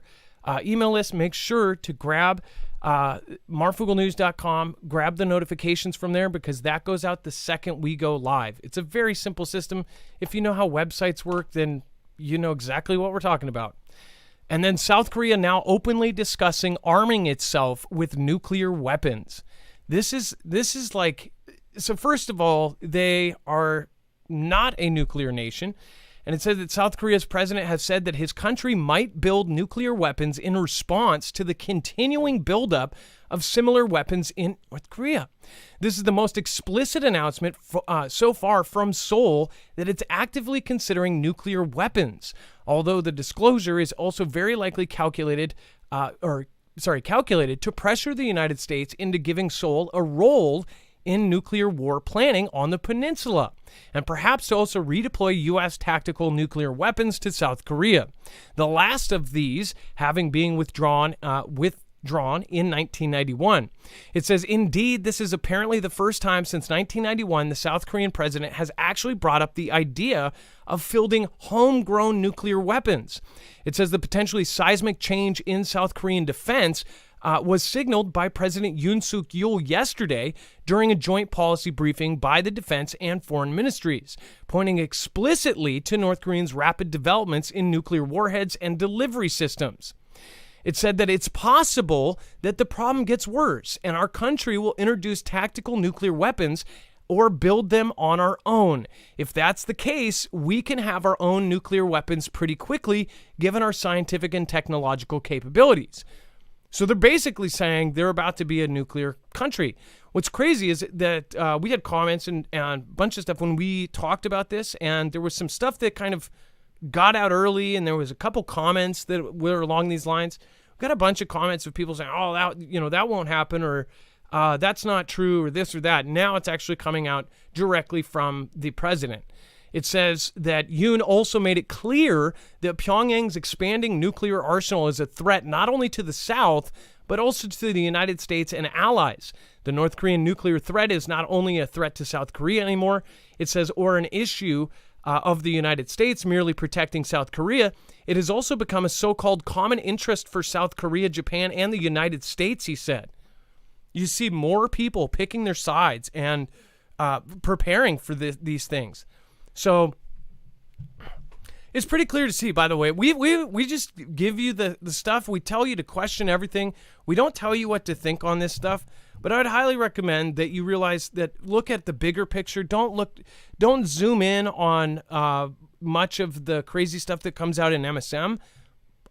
[SPEAKER 1] email list. Make sure to grab marfooglenews.com, grab the notifications from there, because that goes out the second we go live. It's a very simple system. If you know how websites work, then you know exactly what we're talking about. And then South Korea now openly discussing arming itself with nuclear weapons. This is like, so first of all, they are not a nuclear nation. And it says that South Korea's president has said that his country might build nuclear weapons in response to the continuing buildup of similar weapons in North Korea. This is the most explicit announcement so far from Seoul that it's actively considering nuclear weapons, although the disclosure is also very likely calculated to pressure the United States into giving Seoul a role in nuclear war planning on the peninsula, and perhaps to also redeploy U.S. tactical nuclear weapons to South Korea. The last of these having been withdrawn in 1991. It says, indeed, this is apparently the first time since 1991 the South Korean president has actually brought up the idea of fielding homegrown nuclear weapons. It says the potentially seismic change in South Korean defense was signaled by President Yoon Suk-yeol yesterday during a joint policy briefing by the defense and foreign ministries, pointing explicitly to North Korea's rapid developments in nuclear warheads and delivery systems. It said that it's possible that the problem gets worse and our country will introduce tactical nuclear weapons or build them on our own. If that's the case, we can have our own nuclear weapons pretty quickly, given our scientific and technological capabilities. So they're basically saying they're about to be a nuclear country. What's crazy is that we had comments and a bunch of stuff when we talked about this, and there was some stuff that kind of got out early, and there was a couple comments that were along these lines. We got a bunch of comments of people saying, "Oh, that won't happen," or "That's not true," or this or that. Now it's actually coming out directly from the president. It says that Yoon also made it clear that Pyongyang's expanding nuclear arsenal is a threat not only to the South, but also to the United States and allies. The North Korean nuclear threat is not only a threat to South Korea anymore, it says, or an issue of the United States merely protecting South Korea. It has also become a so-called common interest for South Korea, Japan, and the United States, he said. You see more people picking their sides and preparing for these things. So it's pretty clear to see, by the way. We just give you the stuff. We tell you to question everything. We don't tell you what to think on this stuff. But I would highly recommend that you realize that look at the bigger picture. Don't zoom in on much of the crazy stuff that comes out in MSM.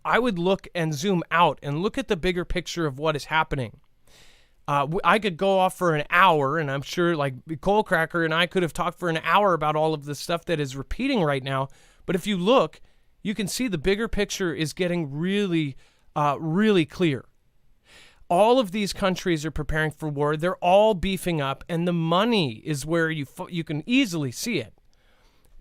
[SPEAKER 1] I would look and zoom out and look at the bigger picture of what is happening. I could go off for an hour, and I'm sure like Cole Cracker and I could have talked for an hour about all of the stuff that is repeating right now. But if you look, you can see the bigger picture is getting really, really clear. All of these countries are preparing for war. They're all beefing up, and the money is where you can easily see it.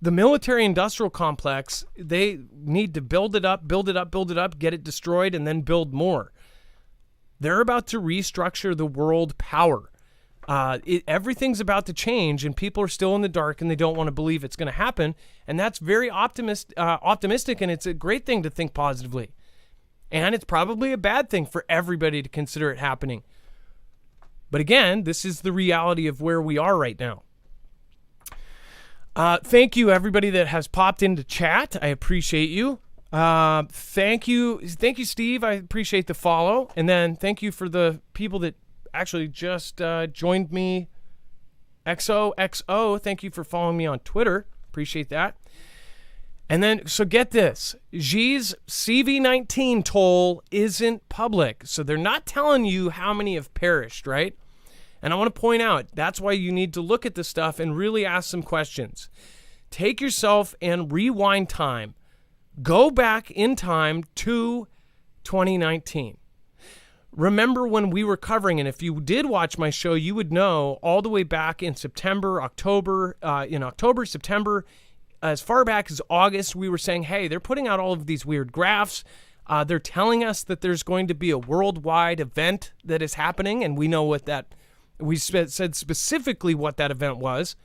[SPEAKER 1] The military-industrial complex, they need to build it up, get it destroyed, and then build more. They're about to restructure the world power. Everything's about to change, and people are still in the dark, and they don't want to believe it's going to happen. And that's very optimistic, and it's a great thing to think positively. And it's probably a bad thing for everybody to consider it happening. But again, this is the reality of where we are right now. Thank you, everybody that has popped into chat. I appreciate you. Thank you, Steve. I appreciate the follow. And then thank you for the people that actually just joined me. XOXO, thank you for following me on Twitter. Appreciate that. And then, so get this, Xi's CV-19 toll isn't public. So they're not telling you how many have perished, right? And I want to point out, that's why you need to look at this stuff and really ask some questions. Take yourself and rewind time. Go back in time to 2019. Remember when we were covering, and if you did watch my show, you would know all the way back in September, September, as far back as August, we were saying, hey, they're putting out all of these weird graphs. They're telling us that there's going to be a worldwide event that is happening, and we know what that, we said specifically what that event was.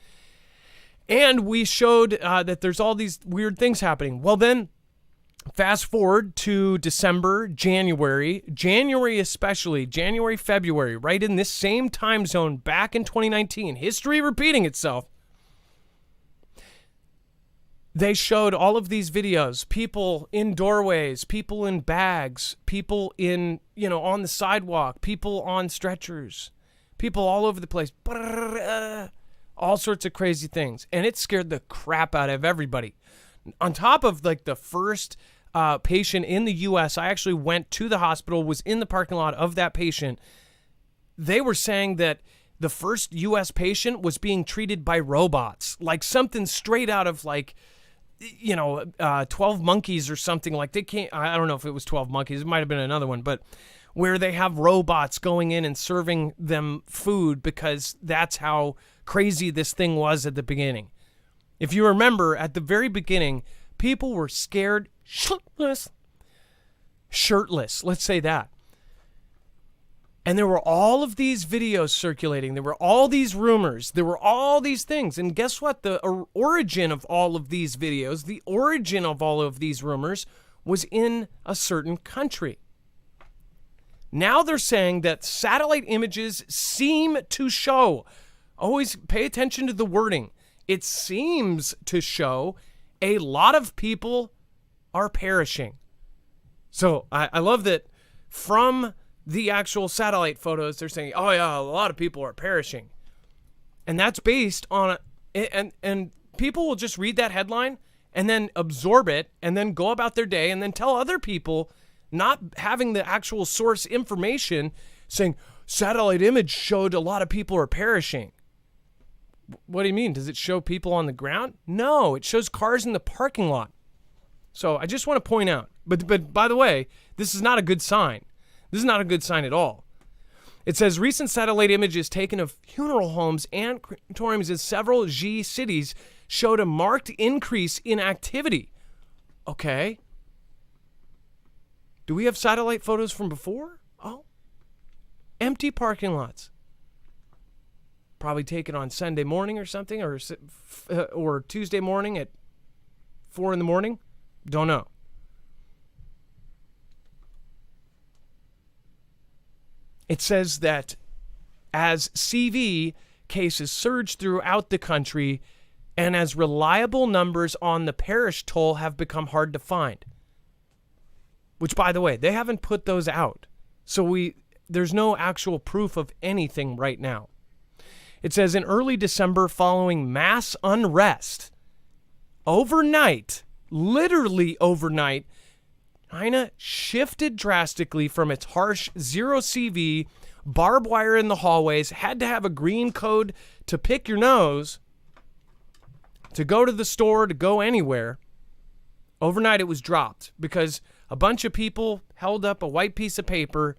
[SPEAKER 1] And we showed that there's all these weird things happening. Well, then, fast forward to December, January especially, January, February, right in this same time zone back in 2019, history repeating itself. They showed all of these videos, people in doorways, people in bags, people in, on the sidewalk, people on stretchers, people all over the place, all sorts of crazy things. And it scared the crap out of everybody. On top of like the first patient in the U.S., I actually went to the hospital, was in the parking lot of that patient. They were saying that the first U.S. patient was being treated by robots, like something straight out of 12 Monkeys or something. Like they can't, I don't know if it was 12 Monkeys, it might have been another one, but where they have robots going in and serving them food because that's how crazy this thing was at the beginning. If you remember, at the very beginning, people were scared shirtless, let's say that. And there were all of these videos circulating. There were all these rumors. There were all these things. And guess what? The origin of all of these videos, the origin of all of these rumors was in a certain country. Now they're saying that satellite images seem to show. Always pay attention to the wording. It seems to show a lot of people are perishing. So I love that from the actual satellite photos, they're saying, oh yeah, a lot of people are perishing. And that's based on, and people will just read that headline and then absorb it and then go about their day and then tell other people, not having the actual source information, saying satellite image showed a lot of people are perishing. What do you mean? Does it show people on the ground? No, it shows cars in the parking lot. So I just want to point out, but by the way, this is not a good sign. This is not a good sign at all. It says recent satellite images taken of funeral homes and crematoriums in several Xi cities showed a marked increase in activity. Okay. Do we have satellite photos from before? Oh. Empty parking lots. Probably taken on Sunday morning or something, or Tuesday morning at 4 a.m. Don't know. It says that as CV cases surge throughout the country and as reliable numbers on the parish toll have become hard to find. Which, by the way, they haven't put those out. So there's no actual proof of anything right now. It says in early December, following mass unrest, overnight, literally overnight, China shifted drastically from its harsh zero CV, barbed wire in the hallways, had to have a green code to pick your nose, to go to the store, to go anywhere. Overnight, it was dropped because a bunch of people held up a white piece of paper,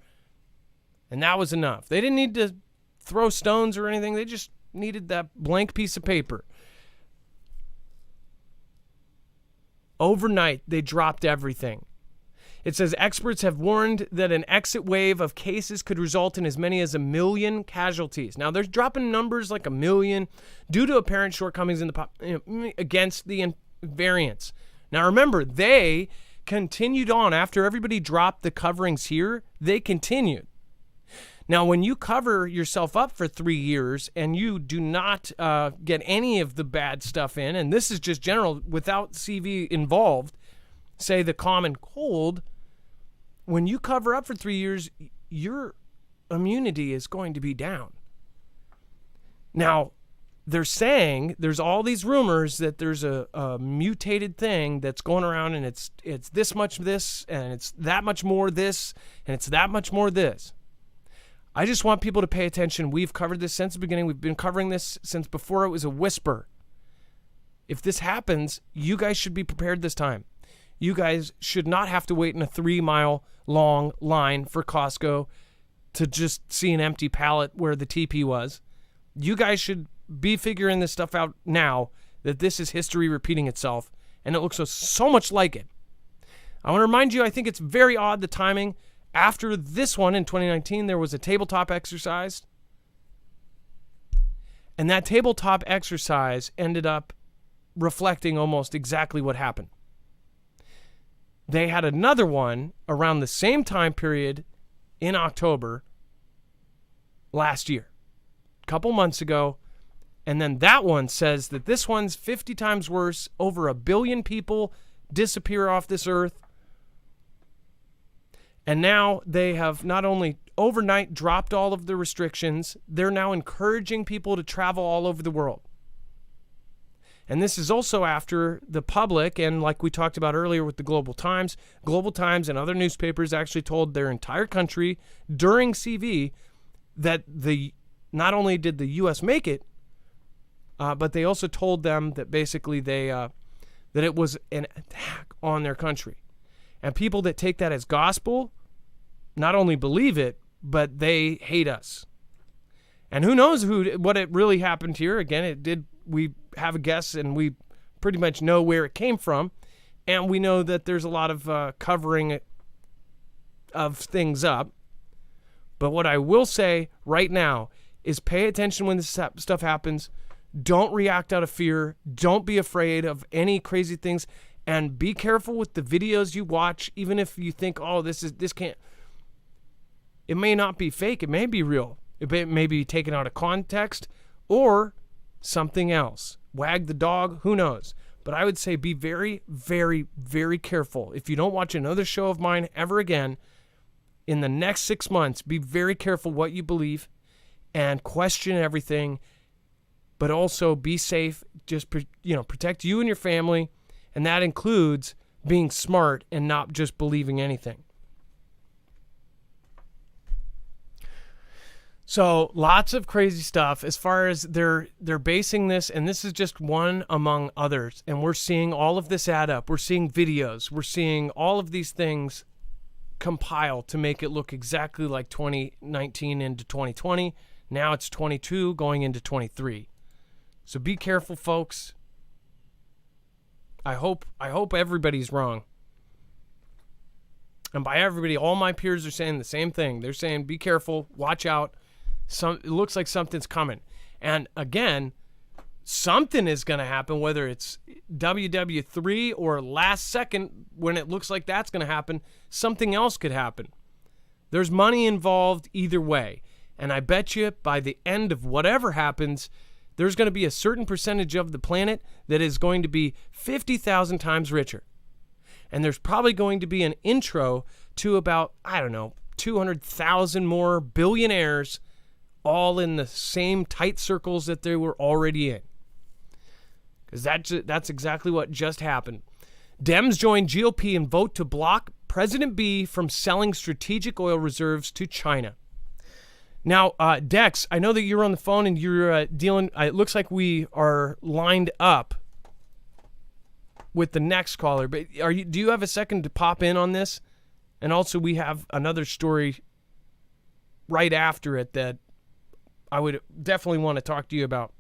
[SPEAKER 1] and that was enough. They didn't need to throw stones or anything. They just needed that blank piece of paper. Overnight, they dropped everything. It says experts have warned that an exit wave of cases could result in as many as 1 million casualties. Now, they're dropping numbers like 1 million due to apparent shortcomings in the against the variants. Now, remember, they continued on after everybody dropped the coverings here. They continued. Now, when you cover yourself up for 3 years and you do not get any of the bad stuff in, and this is just general without CV involved, say the common cold, when you cover up for 3 years, your immunity is going to be down. Now, they're saying there's all these rumors that there's a mutated thing that's going around, and it's this much this, and it's that much more this, and it's that much more this. I just want people to pay attention. We've covered this since the beginning. We've been covering this since before it was a whisper. If this happens, you guys should be prepared this time. You guys should not have to wait in a 3-mile long line for Costco to just see an empty pallet where the TP was. You guys should be figuring this stuff out now, that this is history repeating itself, and it looks so much like it. I want to remind you, I think it's very odd, the timing. After this one in 2019, there was a tabletop exercise, and that tabletop exercise ended up reflecting almost exactly what happened. They had another one around the same time period in October last year, a couple months ago. And then that one says that this one's 50 times worse. Over 1 billion people disappear off this earth. And now they have not only overnight dropped all of the restrictions, they're now encouraging people to travel all over the world. And this is also after the public, and like we talked about earlier with the Global Times and other newspapers actually told their entire country during CV that not only did the U.S. make it, but they also told them that basically that it was an attack on their country. And people that take that as gospel not only believe it, but they hate us. And who knows what it really happened here. Again, we have a guess, and we pretty much know where it came from. And we know that there's a lot of covering of things up. But what I will say right now is pay attention when this stuff happens. Don't react out of fear. Don't be afraid of any crazy things. And be careful with the videos you watch, even if you think, oh, this can't. It may not be fake. It may be real. It may be taken out of context or something else. Wag the dog, who knows? But I would say be very, very, very careful. If you don't watch another show of mine ever again in the next 6 months, be very careful what you believe and question everything, but also be safe. Just, protect you and your family, and that includes being smart and not just believing anything. So lots of crazy stuff as far as they're basing this, and this is just one among others, and we're seeing all of this add up. We're seeing videos. We're seeing all of these things compile to make it look exactly like 2019 into 2020. Now it's 22 going into 23. So be careful, folks. I hope everybody's wrong. And by everybody, all my peers are saying the same thing. They're saying, be careful, watch out. It looks like something's coming. And again, something is going to happen, whether it's WW3 or last second when it looks like that's going to happen, something else could happen. There's money involved either way. And I bet you by the end of whatever happens, there's going to be a certain percentage of the planet that is going to be 50,000 times richer. And there's probably going to be an intro to about, 200,000 more billionaires all in the same tight circles that they were already in. Because that's exactly what just happened. Dems join GOP and vote to block President B from selling strategic oil reserves to China. Now, Dex, I know that you're on the phone and you're dealing. It looks like we are lined up with the next caller. But do you have a second to pop in on this? And also, we have another story right after it that I would definitely want to talk to you about.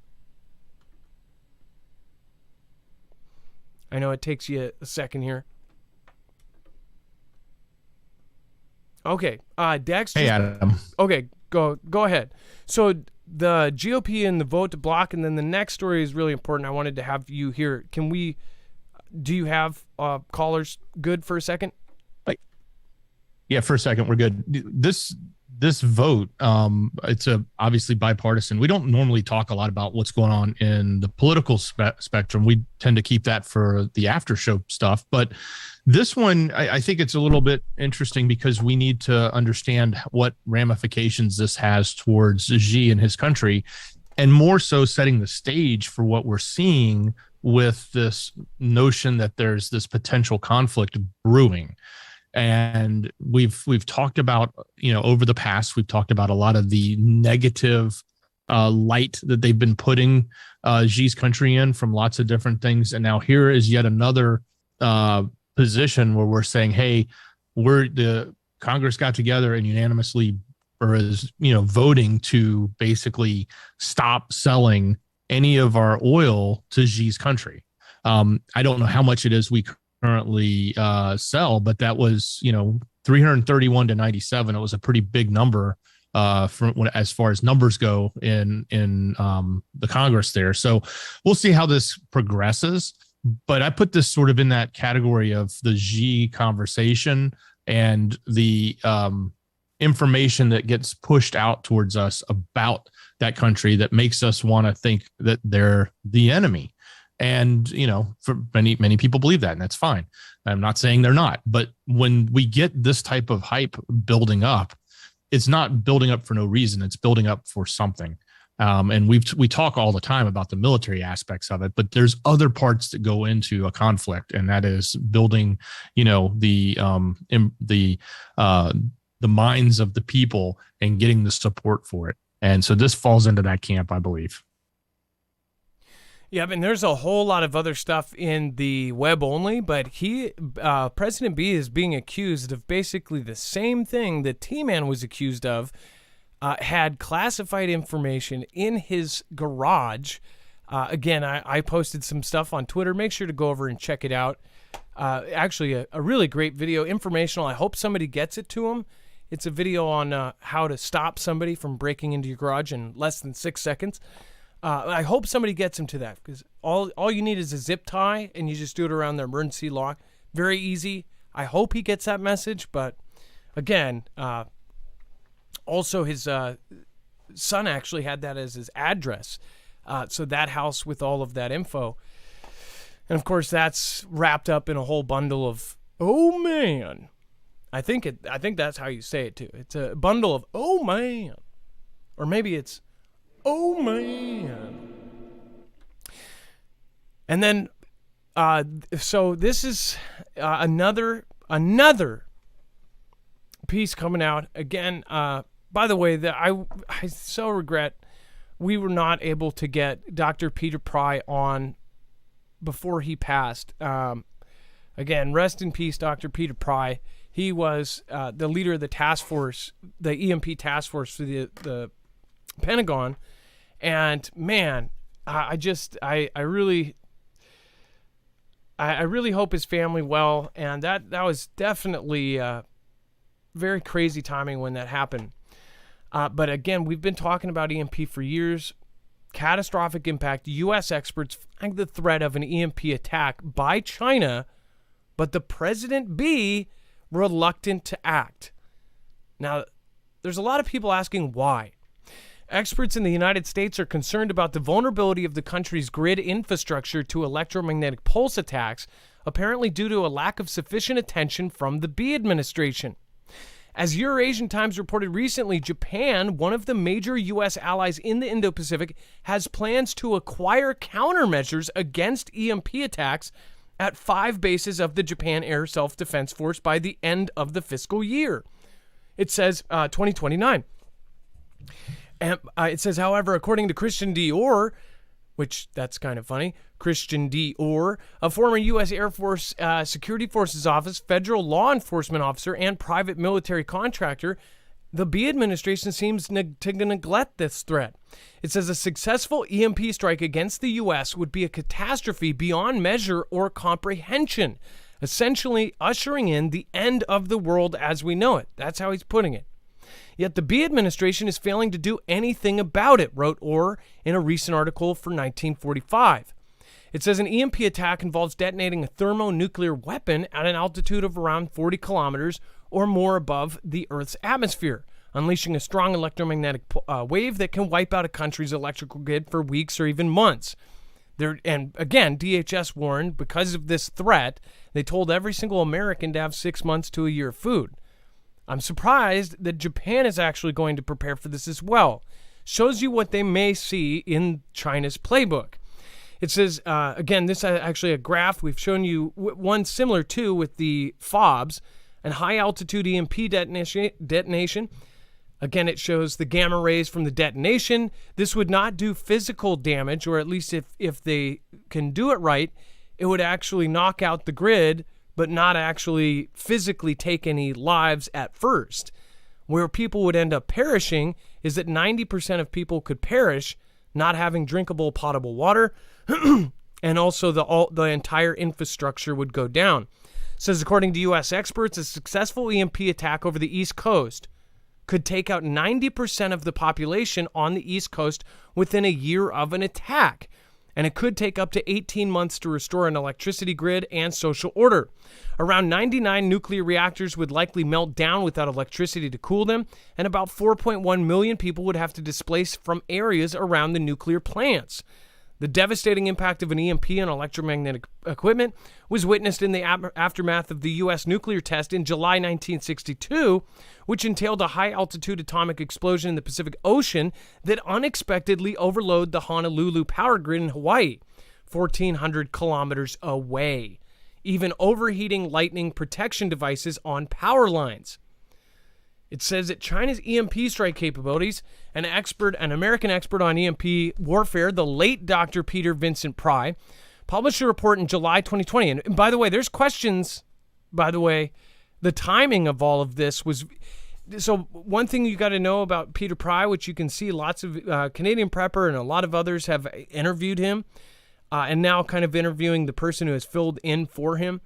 [SPEAKER 1] I know it takes you a second here. Okay, Dex.
[SPEAKER 2] Hey, Adam.
[SPEAKER 1] Okay, go ahead. So the GOP and the vote to block, and then the next story is really important. I wanted to have you here. Do you have callers good for a second?
[SPEAKER 2] Yeah, for a second, we're good. This vote, it's obviously bipartisan. We don't normally talk a lot about what's going on in the political spectrum. We tend to keep that for the after show stuff. But this one, I think it's a little bit interesting because we need to understand what ramifications this has towards Xi and his country. and more so setting the stage for what we're seeing with this notion that there's this potential conflict brewing. And we've talked about, over the past, we've talked about a lot of the negative light that they've been putting Xi's country in from lots of different things. And now here is yet another position where we're saying, hey, the Congress got together and unanimously, or is, voting to basically stop selling any of our oil to Xi's country. I don't know how much it is we currently sell, but that was, 331 to 97. It was a pretty big number as far as numbers go in the Congress there. So we'll see how this progresses. But I put this sort of in that category of the Xi conversation and the information that gets pushed out towards us about that country that makes us want to think that they're the enemy. And, for many people believe that, and that's fine. I'm not saying they're not, but when we get this type of hype building up, it's not building up for no reason. It's building up for something. And we talk all the time about the military aspects of it, but there's other parts that go into a conflict, and that is building, the minds of the people and getting the support for it. And so this falls into that camp, I believe.
[SPEAKER 1] Yeah, and there's a whole lot of other stuff in the web only, but President B is being accused of basically the same thing that T-Man was accused of. Had classified information in his garage. Again, I posted some stuff on Twitter. Make sure to go over and check it out. Actually, a really great video, informational. I hope somebody gets it to him. It's a video on how to stop somebody from breaking into your garage in less than 6 seconds. I hope somebody gets him to that, because all you need is a zip tie, and you just do it around the emergency lock. Very easy. I hope he gets that message, but again, also his son actually had that as his address. So that house with all of that info. And of course, that's wrapped up in a whole bundle of, oh man. I think that's how you say it too. It's a bundle of, oh man. Or maybe it's, oh man. And then, so this is another piece coming out again. By the way, that I so regret we were not able to get Dr. Peter Pry on before he passed. Again, rest in peace, Dr. Peter Pry. He was the leader of the task force, the EMP task force for the Pentagon. And man, I really hope his family well. And that was definitely very crazy timing when that happened. But again, we've been talking about EMP for years. Catastrophic impact. U.S. experts flag the threat of an EMP attack by China, but the President B reluctant to act. Now, there's a lot of people asking why. Experts in the United States are concerned about the vulnerability of the country's grid infrastructure to electromagnetic pulse attacks, apparently due to a lack of sufficient attention from the B administration. As Eurasian Times reported recently, Japan, one of the major U.S. allies in the Indo-Pacific, has plans to acquire countermeasures against EMP attacks at 5 bases of the Japan Air Self-Defense Force by the end of the fiscal year. It says 2029. And it says, however, according to Christian Dior, which that's kind of funny, Christian Dior, a former U.S. Air Force Security Forces Office, federal law enforcement officer, and private military contractor, the B administration seems to neglect this threat. It says a successful EMP strike against the U.S. would be a catastrophe beyond measure or comprehension, essentially ushering in the end of the world as we know it. That's how he's putting it. Yet the B administration is failing to do anything about it, wrote Orr in a recent article for 1945. It says an EMP attack involves detonating a thermonuclear weapon at an altitude of around 40 kilometers or more above the Earth's atmosphere, unleashing a strong electromagnetic wave that can wipe out a country's electrical grid for weeks or even months. And again, DHS warned because of this threat, they told every single American to have 6 months to a year of food. I'm surprised that Japan is actually going to prepare for this as well. shows you what they may see in China's playbook. It says, again, this is actually a graph. We've shown you one similar to with the FOBs and high-altitude EMP detonation. Again, it shows the gamma rays from the detonation. This would not do physical damage, or at least if they can do it right, it would actually knock out the grid, but not actually physically take any lives at first. Where people would end up perishing is that 90% of people could perish not having drinkable potable water, and also the entire infrastructure would go down. It says, according to U.S. experts, a successful EMP attack over the East Coast could take out 90% of the population on the East Coast within a year of an attack. And it could take up to 18 months to restore an electricity grid and social order. Around 99 nuclear reactors would likely melt down without electricity to cool them, and about 4.1 million people would have to displace from areas around the nuclear plants. The devastating impact of an EMP on electromagnetic equipment was witnessed in the aftermath of the U.S. nuclear test in July 1962, which entailed a high-altitude atomic explosion in the Pacific Ocean that unexpectedly overloaded the Honolulu power grid in Hawaii, 1,400 kilometers away, even overheating lightning protection devices on power lines. It says that China's EMP strike capabilities, an American expert on EMP warfare, the late Dr. Peter Vincent Pry, published a report in July 2020. And by the way, there's questions, the timing of all of this was... So one thing you got to know about Peter Pry, which you can see lots of Canadian Prepper and a lot of others have interviewed him, and now kind of interviewing the person who has filled in for him.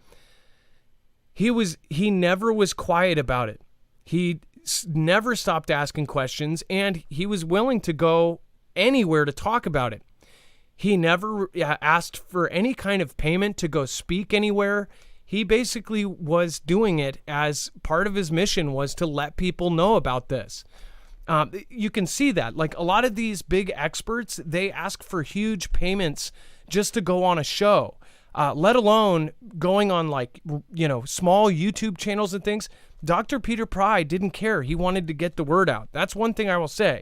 [SPEAKER 1] He never was quiet about it. He never stopped asking questions, and he was willing to go anywhere to talk about it. He never asked for any kind of payment to go speak anywhere. He basically was doing it as part of his mission was to let people know about this. You can see that. Like a lot of these big experts, they ask for huge payments just to go on a show, let alone going on small YouTube channels and things. Dr. Peter Pry didn't care. He wanted to get the word out. That's one thing I will say.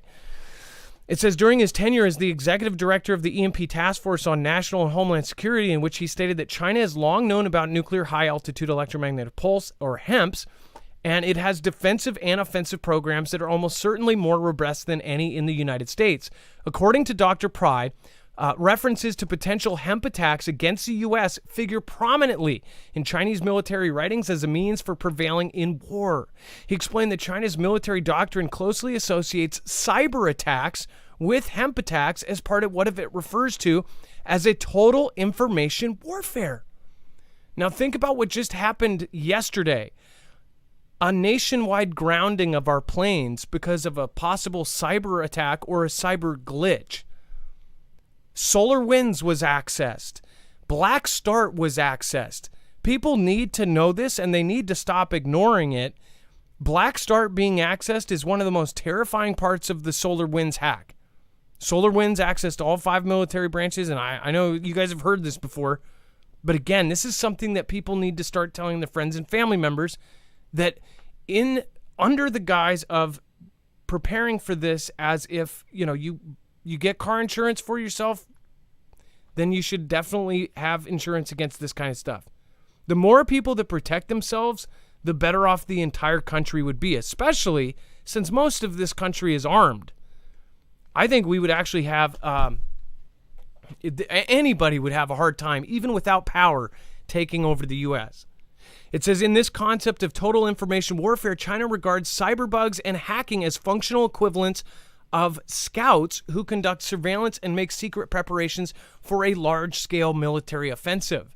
[SPEAKER 1] It says during his tenure as the executive director of the EMP Task Force on National and Homeland Security, in which he stated that China has long known about nuclear high-altitude electromagnetic pulse, or HEMPs, and it has defensive and offensive programs that are almost certainly more robust than any in the United States. According to Dr. Pry, references to potential hemp attacks against the U.S. figure prominently in Chinese military writings as a means for prevailing in war. He explained that China's military doctrine closely associates cyber attacks with hemp attacks as part of what it refers to as a total information warfare. Now think about what just happened yesterday. A nationwide grounding of our planes because of a possible cyber attack or a cyber glitch. SolarWinds was accessed. Black Start was accessed. People need to know this, and they need to stop ignoring it. Black Start being accessed is one of the most terrifying parts of the SolarWinds hack. SolarWinds accessed all 5 military branches, and I know you guys have heard this before, but again, this is something that people need to start telling their friends and family members, that under the guise of preparing for this as if, you get car insurance for yourself, then you should definitely have insurance against this kind of stuff. The more people that protect themselves, the better off the entire country would be, especially since most of this country is armed. I think we would actually have, anybody would have a hard time, even without power, taking over the U.S. It says, in this concept of total information warfare, China regards cyberbugs and hacking as functional equivalents of scouts who conduct surveillance and make secret preparations for a large-scale military offensive.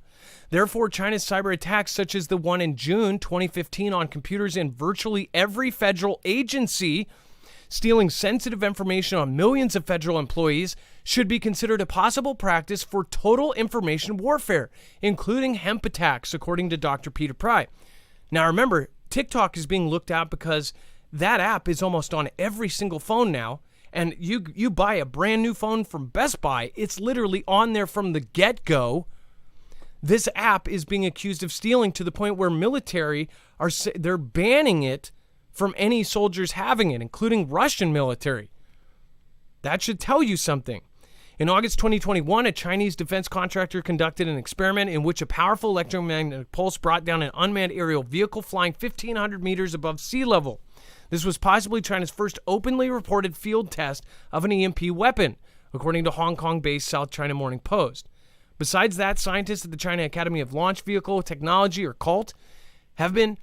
[SPEAKER 1] Therefore, China's cyber attacks, such as the one in June 2015 on computers in virtually every federal agency, stealing sensitive information on millions of federal employees, should be considered a possible practice for total information warfare, including hemp attacks, according to Dr. Peter Pry. Now remember, TikTok is being looked at because that app is almost on every single phone now, and you buy a brand new phone from Best Buy, it's literally on there from the get-go. This app is being accused of stealing to the point where military they're banning it from any soldiers having it, including Russian military. That should tell you something. In August 2021, a Chinese defense contractor conducted an experiment in which a powerful electromagnetic pulse brought down an unmanned aerial vehicle flying 1,500 meters above sea level. This was possibly China's first openly reported field test of an EMP weapon, according to Hong Kong-based South China Morning Post. Besides that, scientists at the China Academy of Launch Vehicle Technology, or CALT, have been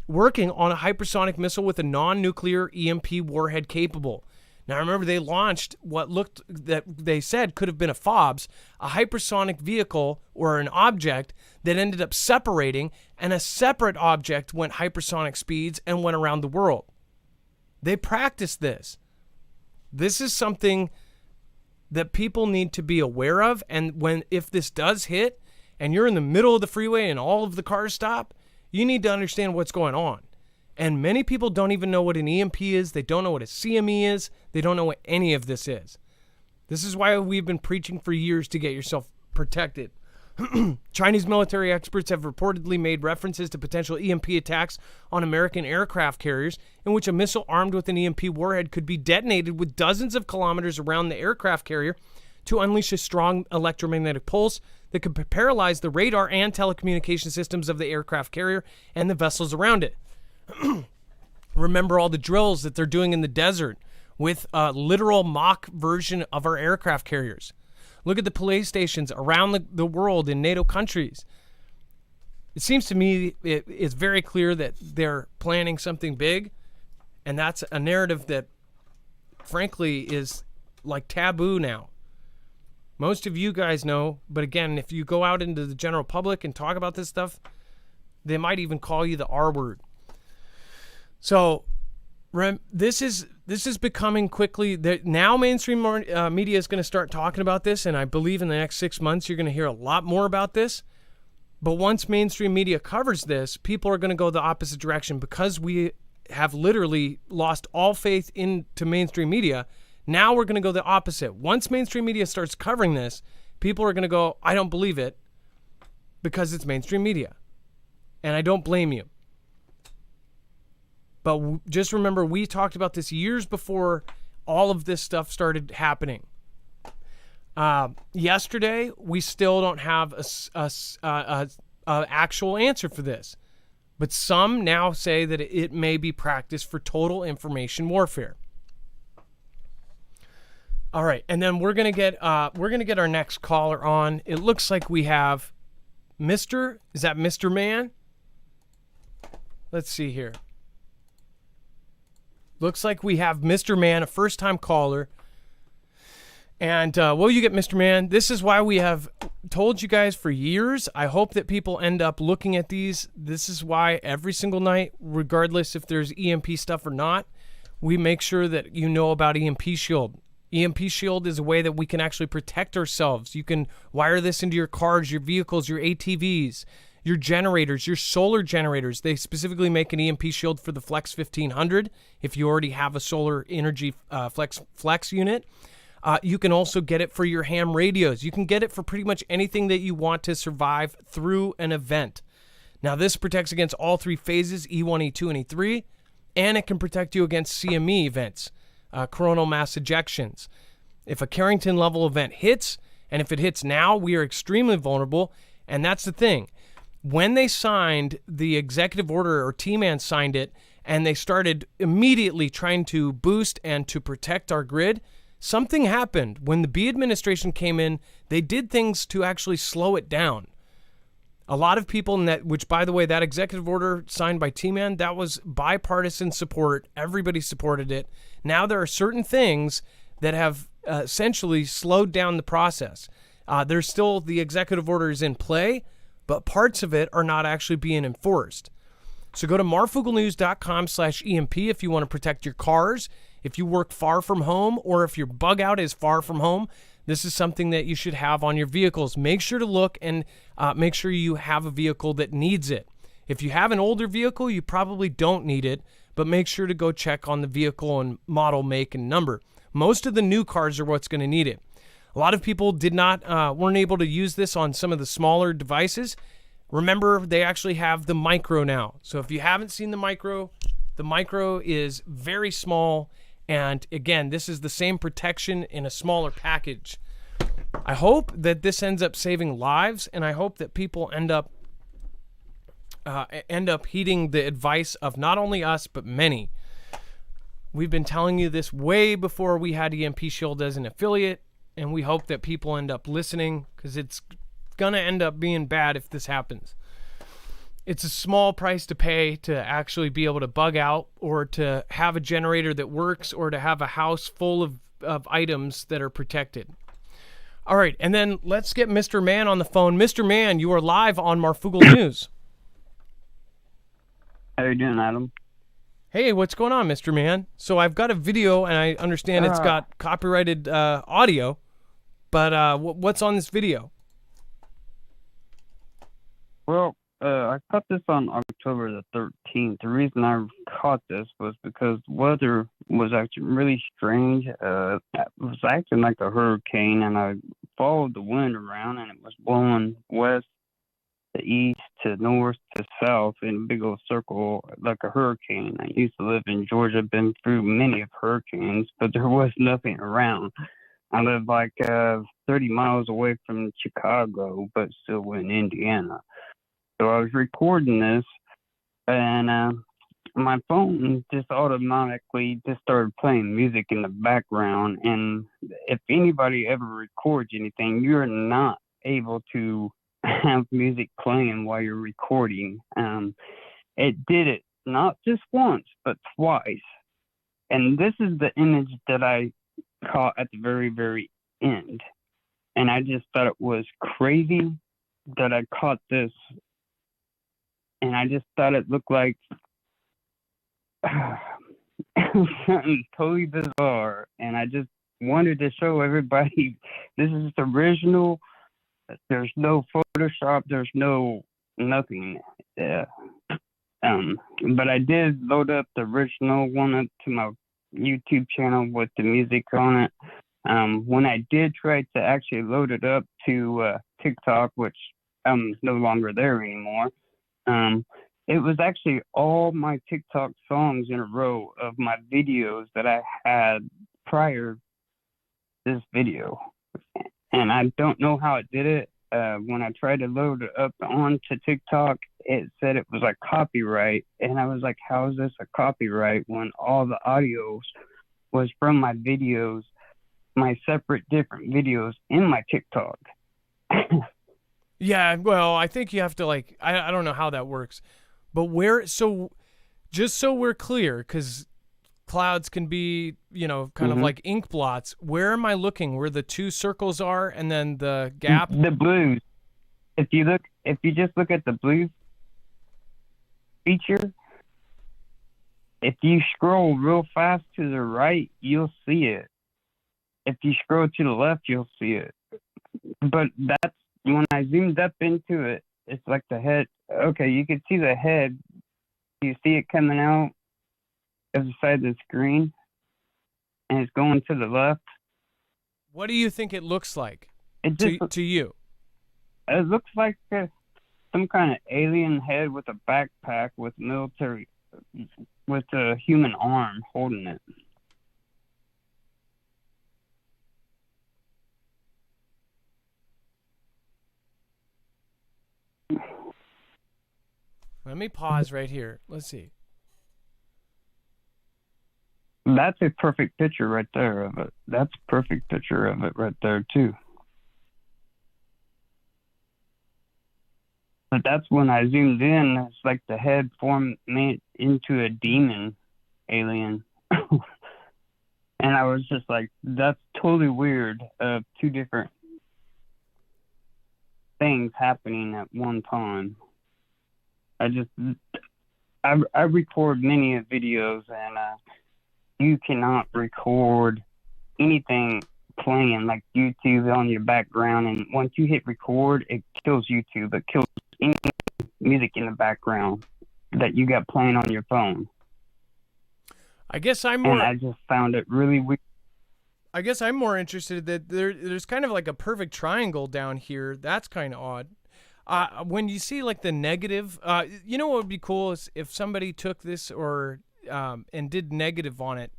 [SPEAKER 1] working on a hypersonic missile with a non-nuclear EMP warhead capable. Now remember, they launched what looked, that they said could have been a FOBS, a hypersonic vehicle or an object that ended up separating, and a separate object went hypersonic speeds and went around the world. They practiced this. This is something that people need to be aware of, and if this does hit and you're in the middle of the freeway and all of the cars stop, you need to understand what's going on. And many people don't even know what an EMP is. They don't know what a CME is. They don't know what any of this is. This is why we've been preaching for years to get yourself protected. Chinese military experts have reportedly made references to potential EMP attacks on American aircraft carriers, in which a missile armed with an EMP warhead could be detonated with dozens of kilometers around the aircraft carrier to unleash a strong electromagnetic pulse that could paralyze the radar and telecommunication systems of the aircraft carrier and the vessels around it. Remember all the drills that they're doing in the desert with a literal mock version of our aircraft carriers. Look at the police stations around the world in NATO countries. It seems to me it's very clear that they're planning something big, and that's a narrative that, frankly, is like taboo now. Most of you guys know, but again, if you go out into the general public and talk about this stuff, they might even call you the R word. So this is becoming quickly that now mainstream media is going to start talking about this, and I believe in the next 6 months you're going to hear a lot more about this. But once mainstream media covers this, people are going to go the opposite direction because we have literally lost all faith into mainstream media. Now we're going to go the opposite. Once mainstream media starts covering this, people are going to go, I don't believe it, because it's mainstream media. And I don't blame you. But just remember, we talked about this years before all of this stuff started happening. Yesterday, we still don't have a actual answer for this. But some now say that it may be practiced for total information warfare. All right, and then we're gonna get our next caller on. It looks like we have Mr. Is that Mr. Man? Let's see here. Looks like we have Mr. Man, a first-time caller. And will you get Mr. Man? This is why we have told you guys for years. I hope that people end up looking at these. This is why every single night, regardless if there's EMP stuff or not, we make sure that you know about EMP Shield. EMP Shield is a way that we can actually protect ourselves. You can wire this into your cars, your vehicles, your ATVs, your generators, your solar generators. They specifically make an EMP Shield for the Flex 1500 if you already have a solar energy flex unit. You can also get it for your ham radios. You can get it for pretty much anything that you want to survive through an event. Now, this protects against all three phases, E1, E2, and E3, and it can protect you against CME events, coronal mass ejections. If a Carrington level event hits, and if it hits now, we are extremely vulnerable, and that's the thing. When they signed the executive order, or T-Man signed it, and they started immediately trying to boost and to protect our grid, something happened. When the B administration came in, they did things to actually slow it down. A lot of people in that, which by the way, that executive order signed by T-Man, that was bipartisan support. Everybody supported it. Now there are certain things that have essentially slowed down the process. There's still the executive order is in play, but parts of it are not actually being enforced. So go to marfooglenews.com/EMP if you want to protect your cars, if you work far from home, or if your bug out is far from home. This is something that you should have on your vehicles. Make sure to look and make sure you have a vehicle that needs it. If you have an older vehicle, you probably don't need it, but make sure to go check on the vehicle and model, make, and number. Most of the new cars are what's going to need it. A lot of people weren't able to use this on some of the smaller devices. Remember, they actually have the micro now. So if you haven't seen the micro is very small, And again, this is the same protection in a smaller package. I hope that this ends up saving lives, and I hope that people end up heeding the advice of not only us, but many. We've been telling you this way before we had EMP Shield as an affiliate, and we hope that people end up listening, because it's going to end up being bad if this happens. It's a small price to pay to actually be able to bug out, or to have a generator that works, or to have a house full of items that are protected. All right, and then let's get Mr. Man on the phone. Mr. Man, you are live on Marfoogle News.
[SPEAKER 4] How you doing, Adam?
[SPEAKER 1] Hey, what's going on, Mr. Man? So I've got a video, and I understand it's got copyrighted audio, but what's on this video?
[SPEAKER 4] Well, I caught this on October the 13th. The reason I caught this was because the weather was actually really strange. It was acting like a hurricane, and I followed the wind around, and it was blowing west to east to north to south in a big old circle like a hurricane. I used to live in Georgia, been through many of hurricanes, but there was nothing around. I live like 30 miles away from Chicago, but still in Indiana. So I was recording this, and my phone just automatically just started playing music in the background. And if anybody ever records anything, you're not able to have music playing while you're recording. It did it not just once, but twice. And this is the image that I caught at the very, very end. And I just thought it was crazy that I caught this. And I just thought it looked like something totally bizarre. And I just wanted to show everybody this is the original. There's no Photoshop. There's no nothing. But I did load up the original one up to my YouTube channel with the music on it. When I did try to actually load it up to TikTok, which I'm no longer there anymore, it was actually all my TikTok songs in a row of my videos that I had prior to this video. And I don't know how it did it. When I tried to load it up onto TikTok, it said it was like copyright. And I was like, how is this a copyright when all the audios was from my videos, my separate different videos in my TikTok?
[SPEAKER 1] Yeah, well, I think you have to, like, I don't know how that works, but just so we're clear, because clouds can be, kind of like ink blots. Where am I looking? Where the two circles are, and then the gap?
[SPEAKER 4] The blues. If you just look at the blue feature, if you scroll real fast to the right, you'll see it. If you scroll to the left, you'll see it. But that's when I zoomed up into it, it's like the head. Okay, you can see the head. You see it coming out of the side of the screen, and it's going to the left.
[SPEAKER 1] What do you think it looks like to you?
[SPEAKER 4] It looks like some kind of alien head with a backpack with a human arm holding it.
[SPEAKER 1] Let me pause right here. Let's see.
[SPEAKER 4] That's a perfect picture right there of it. That's a perfect picture of it right there, too. But that's when I zoomed in, it's like the head formed made into a demon alien. And I was just like, that's totally weird. Two different things happening at one time. I record many videos, and you cannot record anything playing like YouTube on your background. And once you hit record, it kills YouTube. It kills any music in the background that you got playing on your phone.
[SPEAKER 1] I guess
[SPEAKER 4] And I just found it really weird.
[SPEAKER 1] I guess I'm more interested that there's kind of like a perfect triangle down here. That's kind of odd. When you see like the negative, what would be cool is if somebody took this and did negative on it.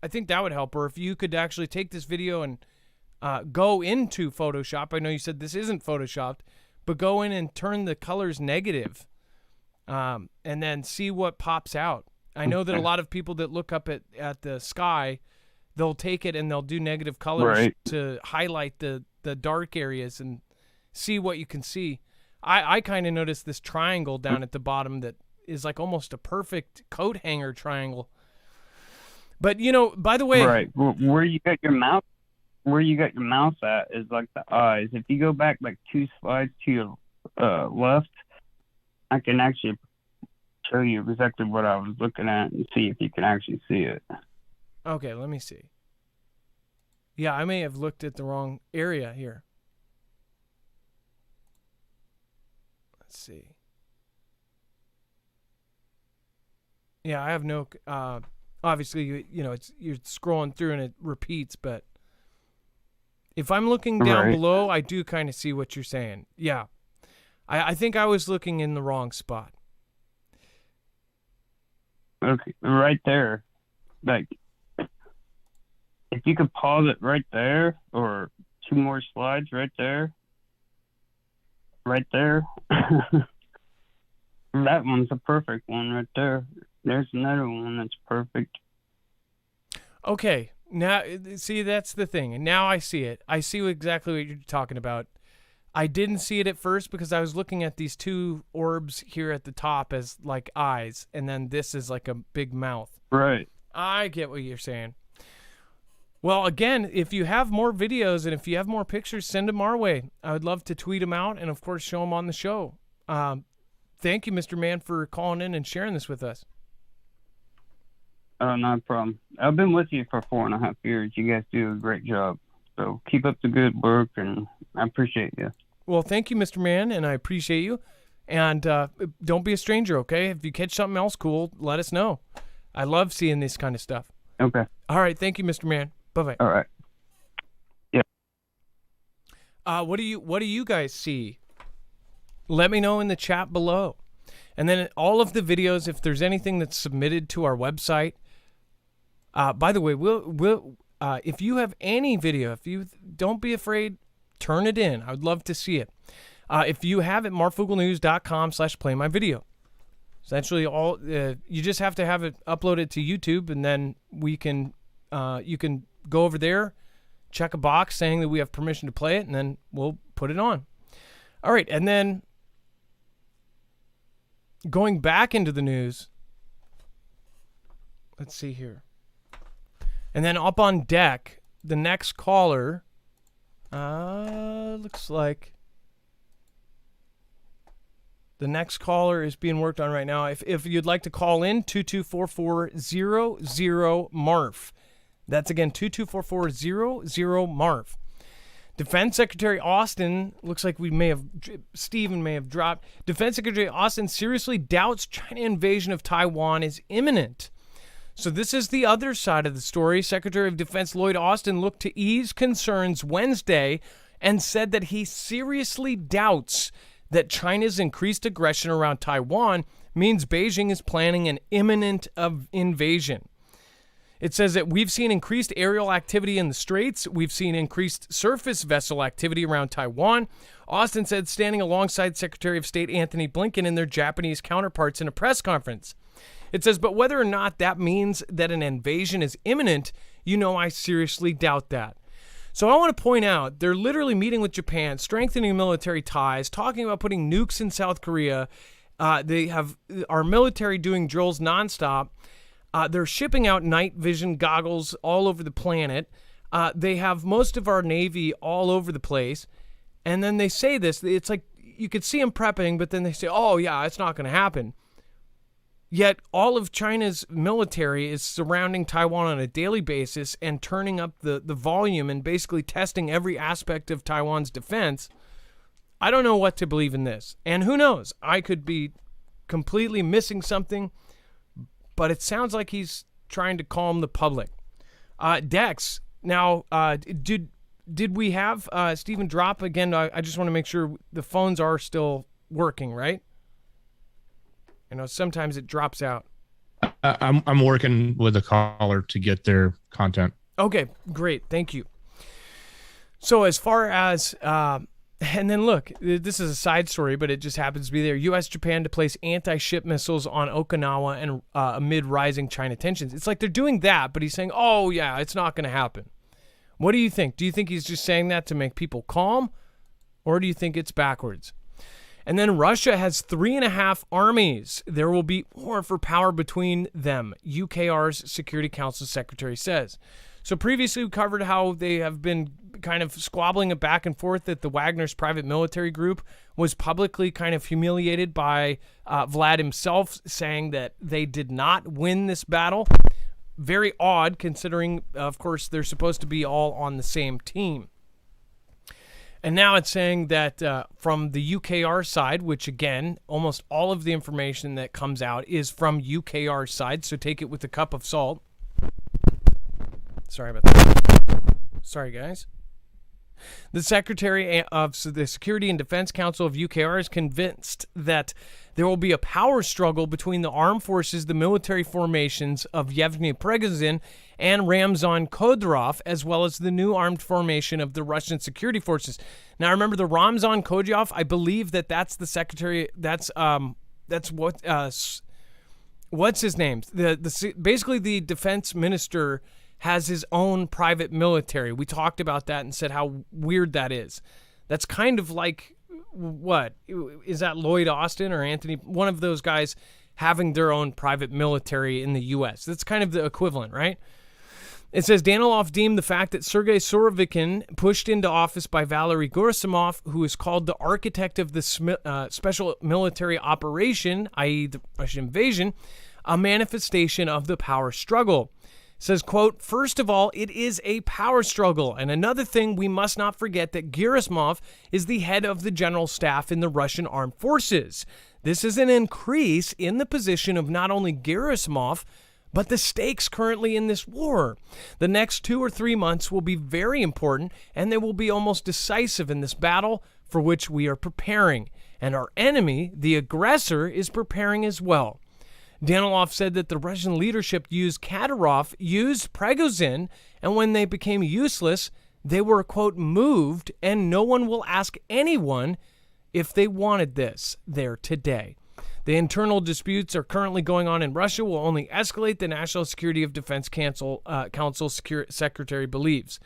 [SPEAKER 1] I think that would help. Or if you could actually take this video and go into Photoshop. I know you said this isn't Photoshopped, but go in and turn the colors negative, and then see what pops out. I know that a lot of people that look up at the sky, they'll take it and they'll do negative colors to highlight the dark areas and see what you can see. I kind of noticed this triangle down at the bottom that is like almost a perfect coat hanger triangle. But, you know, by the way...
[SPEAKER 4] Right. Where you got your mouse at is like the eyes. If you go back like 2 slides to your left, I can actually show you exactly what I was looking at and see if you can actually see it.
[SPEAKER 1] Okay, let me see. Yeah, I may have looked at the wrong area here. Let's see. Yeah, I have no... obviously, you know, you're scrolling through and it repeats, but if I'm looking down below, I do kind of see what you're saying. Yeah. I think I was looking in the wrong spot.
[SPEAKER 4] Okay, right there. Like, if you could pause it right there, or 2 more slides right there. Right there. That one's a perfect one right there. There's another one that's perfect.
[SPEAKER 1] Okay. Now, see, that's the thing. And now I see it. I see exactly what you're talking about. I didn't see it at first because I was looking at these 2 orbs here at the top as like eyes, and then this is like a big mouth.
[SPEAKER 4] Right.
[SPEAKER 1] I get what you're saying. Well, again, if you have more videos and if you have more pictures, send them our way. I would love to tweet them out and, of course, show them on the show. Thank you, Mr. Man, for calling in and sharing this with us.
[SPEAKER 4] Oh, no problem. I've been with you for 4.5 years. You guys do a great job. So keep up the good work, and I appreciate you.
[SPEAKER 1] Well, thank you, Mr. Man, and I appreciate you. And don't be a stranger, okay? If you catch something else cool, let us know. I love seeing this kind of stuff.
[SPEAKER 4] Okay.
[SPEAKER 1] All right. Thank you, Mr. Man. Bye-bye.
[SPEAKER 4] All right. Yeah.
[SPEAKER 1] What do you guys see? Let me know in the chat below. And then all of the videos, if there's anything that's submitted to our website. By the way, we'll if you have any video, don't be afraid, turn it in. I would love to see it. If you have it, marfooglenews.com/playmyvideo. Essentially, you just have to have it uploaded to YouTube, and then you can go over there, check a box saying that we have permission to play it, and then we'll put it on. All right, and then going back into the news, let's see here. And then up on deck, the next caller, looks like the next caller is being worked on right now. If you'd like to call in, 2244-00-MARF. That's again 2244-00-MARF. Defense Secretary Austin, looks like Stephen may have dropped. Defense Secretary Austin seriously doubts China invasion of Taiwan is imminent. So this is the other side of the story. Secretary of Defense Lloyd Austin looked to ease concerns Wednesday and said that he seriously doubts that China's increased aggression around Taiwan means Beijing is planning an imminent invasion. It says that we've seen increased aerial activity in the Straits. We've seen increased surface vessel activity around Taiwan. Austin said, standing alongside Secretary of State Anthony Blinken and their Japanese counterparts in a press conference. It says, but whether or not that means that an invasion is imminent, I seriously doubt that. So I want to point out, they're literally meeting with Japan, strengthening military ties, talking about putting nukes in South Korea. They have our military doing drills nonstop. They're shipping out night vision goggles all over the planet. They have most of our Navy all over the place. And then they say this, it's like you could see them prepping, but then they say, oh, yeah, it's not going to happen. Yet all of China's military is surrounding Taiwan on a daily basis and turning up the volume and basically testing every aspect of Taiwan's defense. I don't know what to believe in this. And who knows? I could be completely missing something, but it sounds like he's trying to calm the public. Dex, now, did we have Stephen drop again? I just want to make sure the phones are still working, right? Sometimes it drops out.
[SPEAKER 2] I'm working with a caller to get their content.
[SPEAKER 1] Okay, great. Thank you. So as far as, and then look, this is a side story, but it just happens to be there. U.S. Japan to place anti-ship missiles on Okinawa and amid rising China tensions. It's like they're doing that, but he's saying, oh, yeah, it's not going to happen. What do you think? Do you think he's just saying that to make people calm, or do you think it's backwards? And then Russia has 3.5 armies. There will be war for power between them, UKR's Security Council Secretary says. So previously we covered how they have been kind of squabbling it back and forth that the Wagner's private military group was publicly kind of humiliated by Vlad himself, saying that they did not win this battle. Very odd considering, of course, they're supposed to be all on the same team. And now it's saying that from the UKR side, which again, almost all of the information that comes out is from UKR side, so take it with a cup of salt. Sorry about that. Sorry, guys. The Secretary of the Security and Defense Council of UKR is convinced that there will be a power struggle between the armed forces, the military formations of Yevgeny Prigozhin and Ramzan Kadyrov, as well as the new armed formation of the Russian security forces. Now, remember the Ramzan Kadyrov? I believe that's the secretary. That's what. What's his name? Basically the defense minister has his own private military. We talked about that and said how weird that is. That's kind of like, what? Is that Lloyd Austin or Anthony? One of those guys having their own private military in the U.S. That's kind of the equivalent, right? It says Danilov deemed the fact that Sergei Surovikin, pushed into office by Valery Gerasimov, who is called the architect of the special military operation, i.e. the Russian invasion, a manifestation of the power struggle. Says, quote, first of all, it is a power struggle. And another thing, we must not forget that Gerasimov is the head of the general staff in the Russian armed forces. This is an increase in the position of not only Gerasimov, but the stakes currently in this war. The next 2 or 3 months will be very important, and they will be almost decisive in this battle for which we are preparing. And our enemy, the aggressor, is preparing as well. Danilov said that the Russian leadership used Kadyrov, used Prigozhin, and when they became useless, they were, quote, moved, and no one will ask anyone if they wanted this there today. The internal disputes are currently going on in Russia will only escalate, the National Security of Defense Council Secretary believes.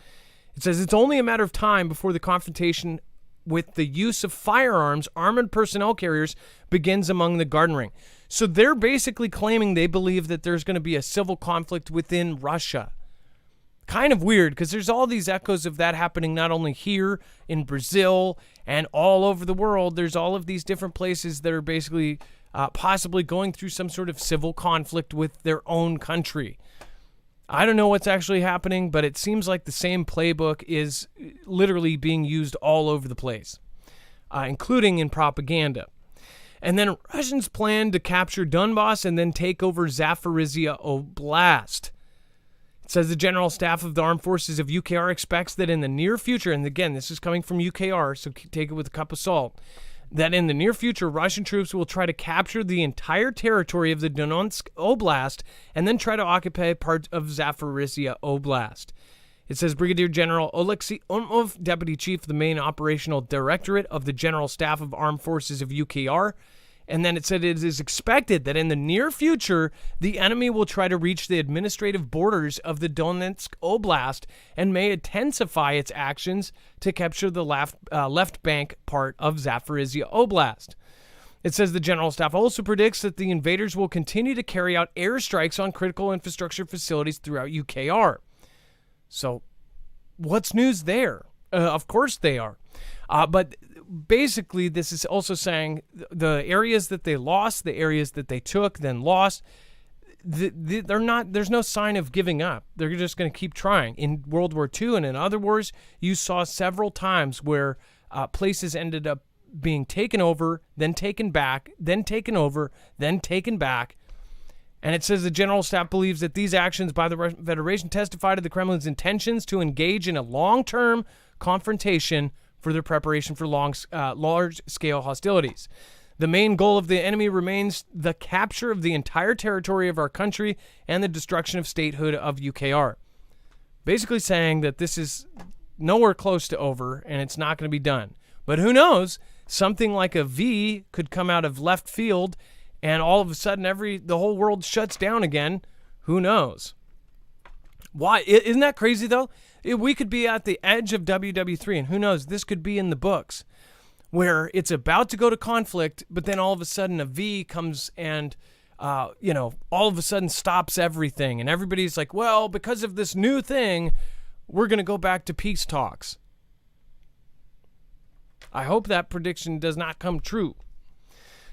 [SPEAKER 1] It says it's only a matter of time before the confrontation with the use of firearms, armored personnel carriers, begins among the Garden Ring. So they're basically claiming they believe that there's going to be a civil conflict within Russia. Kind of weird, because there's all these echoes of that happening not only here in Brazil and all over the world. There's all of these different places that are basically possibly going through some sort of civil conflict with their own country. I don't know what's actually happening, but it seems like the same playbook is literally being used all over the place, including in propaganda. And then Russians plan to capture Donbass and then take over Zaporizhia Oblast. It says the General Staff of the Armed Forces of UKR expects that in the near future, and again, this is coming from UKR, so take it with a cup of salt, that in the near future, Russian troops will try to capture the entire territory of the Donetsk Oblast and then try to occupy part of Zaporizhia Oblast. It says Brigadier General Oleksiy Umov, Deputy Chief of the Main Operational Directorate of the General Staff of Armed Forces of UKR. And then it said it is expected that in the near future, the enemy will try to reach the administrative borders of the Donetsk Oblast and may intensify its actions to capture the left bank part of Zaporizhia Oblast. It says the General Staff also predicts that the invaders will continue to carry out airstrikes on critical infrastructure facilities throughout UKR. So, what's news there? Of course they are. But basically, this is also saying the areas that they lost, the areas that they took, then lost, they're not. There's no sign of giving up. They're just going to keep trying. In World War II and in other wars, you saw several times where places ended up being taken over, then taken back, then taken over, then taken back. And it says the General Staff believes that these actions by the Russian Federation testify to the Kremlin's intentions to engage in a long-term confrontation for their preparation for large-scale hostilities. The main goal of the enemy remains the capture of the entire territory of our country and the destruction of statehood of UKR. Basically saying that this is nowhere close to over and it's not going to be done. But who knows? Something like a V could come out of left field and all of a sudden the whole world shuts down again. Who knows? Why? Isn't that crazy though? We could be at the edge of WW3 and who knows? This could be in the books, where it's about to go to conflict, but then all of a sudden a V comes and, all of a sudden stops everything. And everybody's like, well, because of this new thing, we're going to go back to peace talks. I hope that prediction does not come true.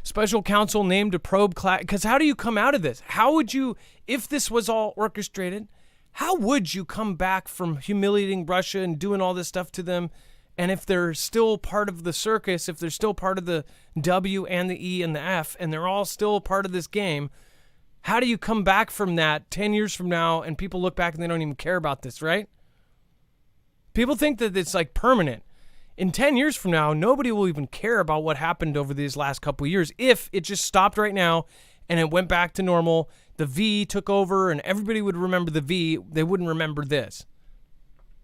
[SPEAKER 1] Special counsel named to probe because how do you come out of this? How would you, if this was all orchestrated, how would you come back from humiliating Russia and doing all this stuff to them? And if they're still part of the circus, if they're still part of the W and the E and the F, and they're all still part of this game, how do you come back from that 10 years from now and people look back and they don't even care about this, right? People think that it's like permanent. In 10 years from now, nobody will even care about what happened over these last couple of years if it just stopped right now and it went back to normal. The V took over and everybody would remember the V. They wouldn't remember this.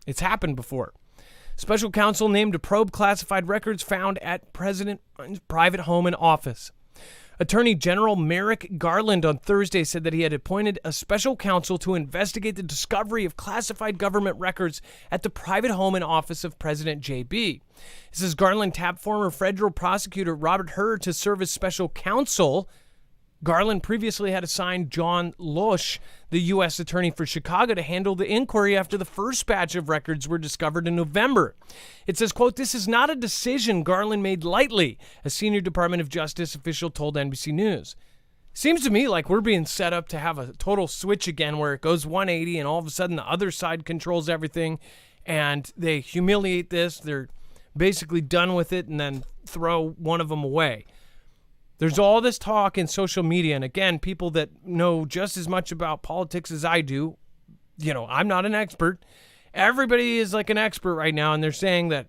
[SPEAKER 1] It's happened before. Special counsel named to probe classified records found at President's private home and office. Attorney General Merrick Garland on Thursday said that he had appointed a special counsel to investigate the discovery of classified government records at the private home and office of President J.B. It says Garland tapped former federal prosecutor Robert Hur to serve as special counsel. Garland previously had assigned John Loesch, the U.S. Attorney for Chicago, to handle the inquiry after the first batch of records were discovered in November. It says, quote, "This is not a decision Garland made lightly," a senior Department of Justice official told NBC News. Seems to me like we're being set up to have a total switch again where it goes 180 and all of a sudden the other side controls everything and they humiliate this. They're basically done with it and then throw one of them away. There's all this talk in social media, and again, people that know just as much about politics as I do, I'm not an expert. Everybody is like an expert right now, and they're saying that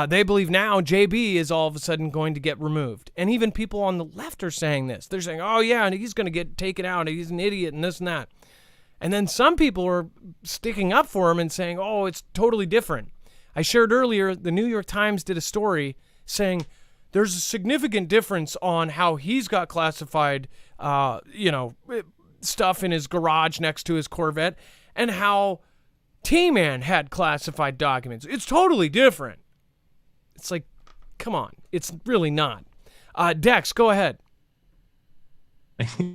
[SPEAKER 1] they believe now JB is all of a sudden going to get removed. And even people on the left are saying this. They're saying, oh yeah, and he's going to get taken out, and he's an idiot, and this and that. And then some people are sticking up for him and saying, oh, it's totally different. I shared earlier, the New York Times did a story saying, there's a significant difference on how he's got classified, stuff in his garage next to his Corvette and how T-Man had classified documents. It's totally different. It's like, come on. It's really not. Dex, go ahead.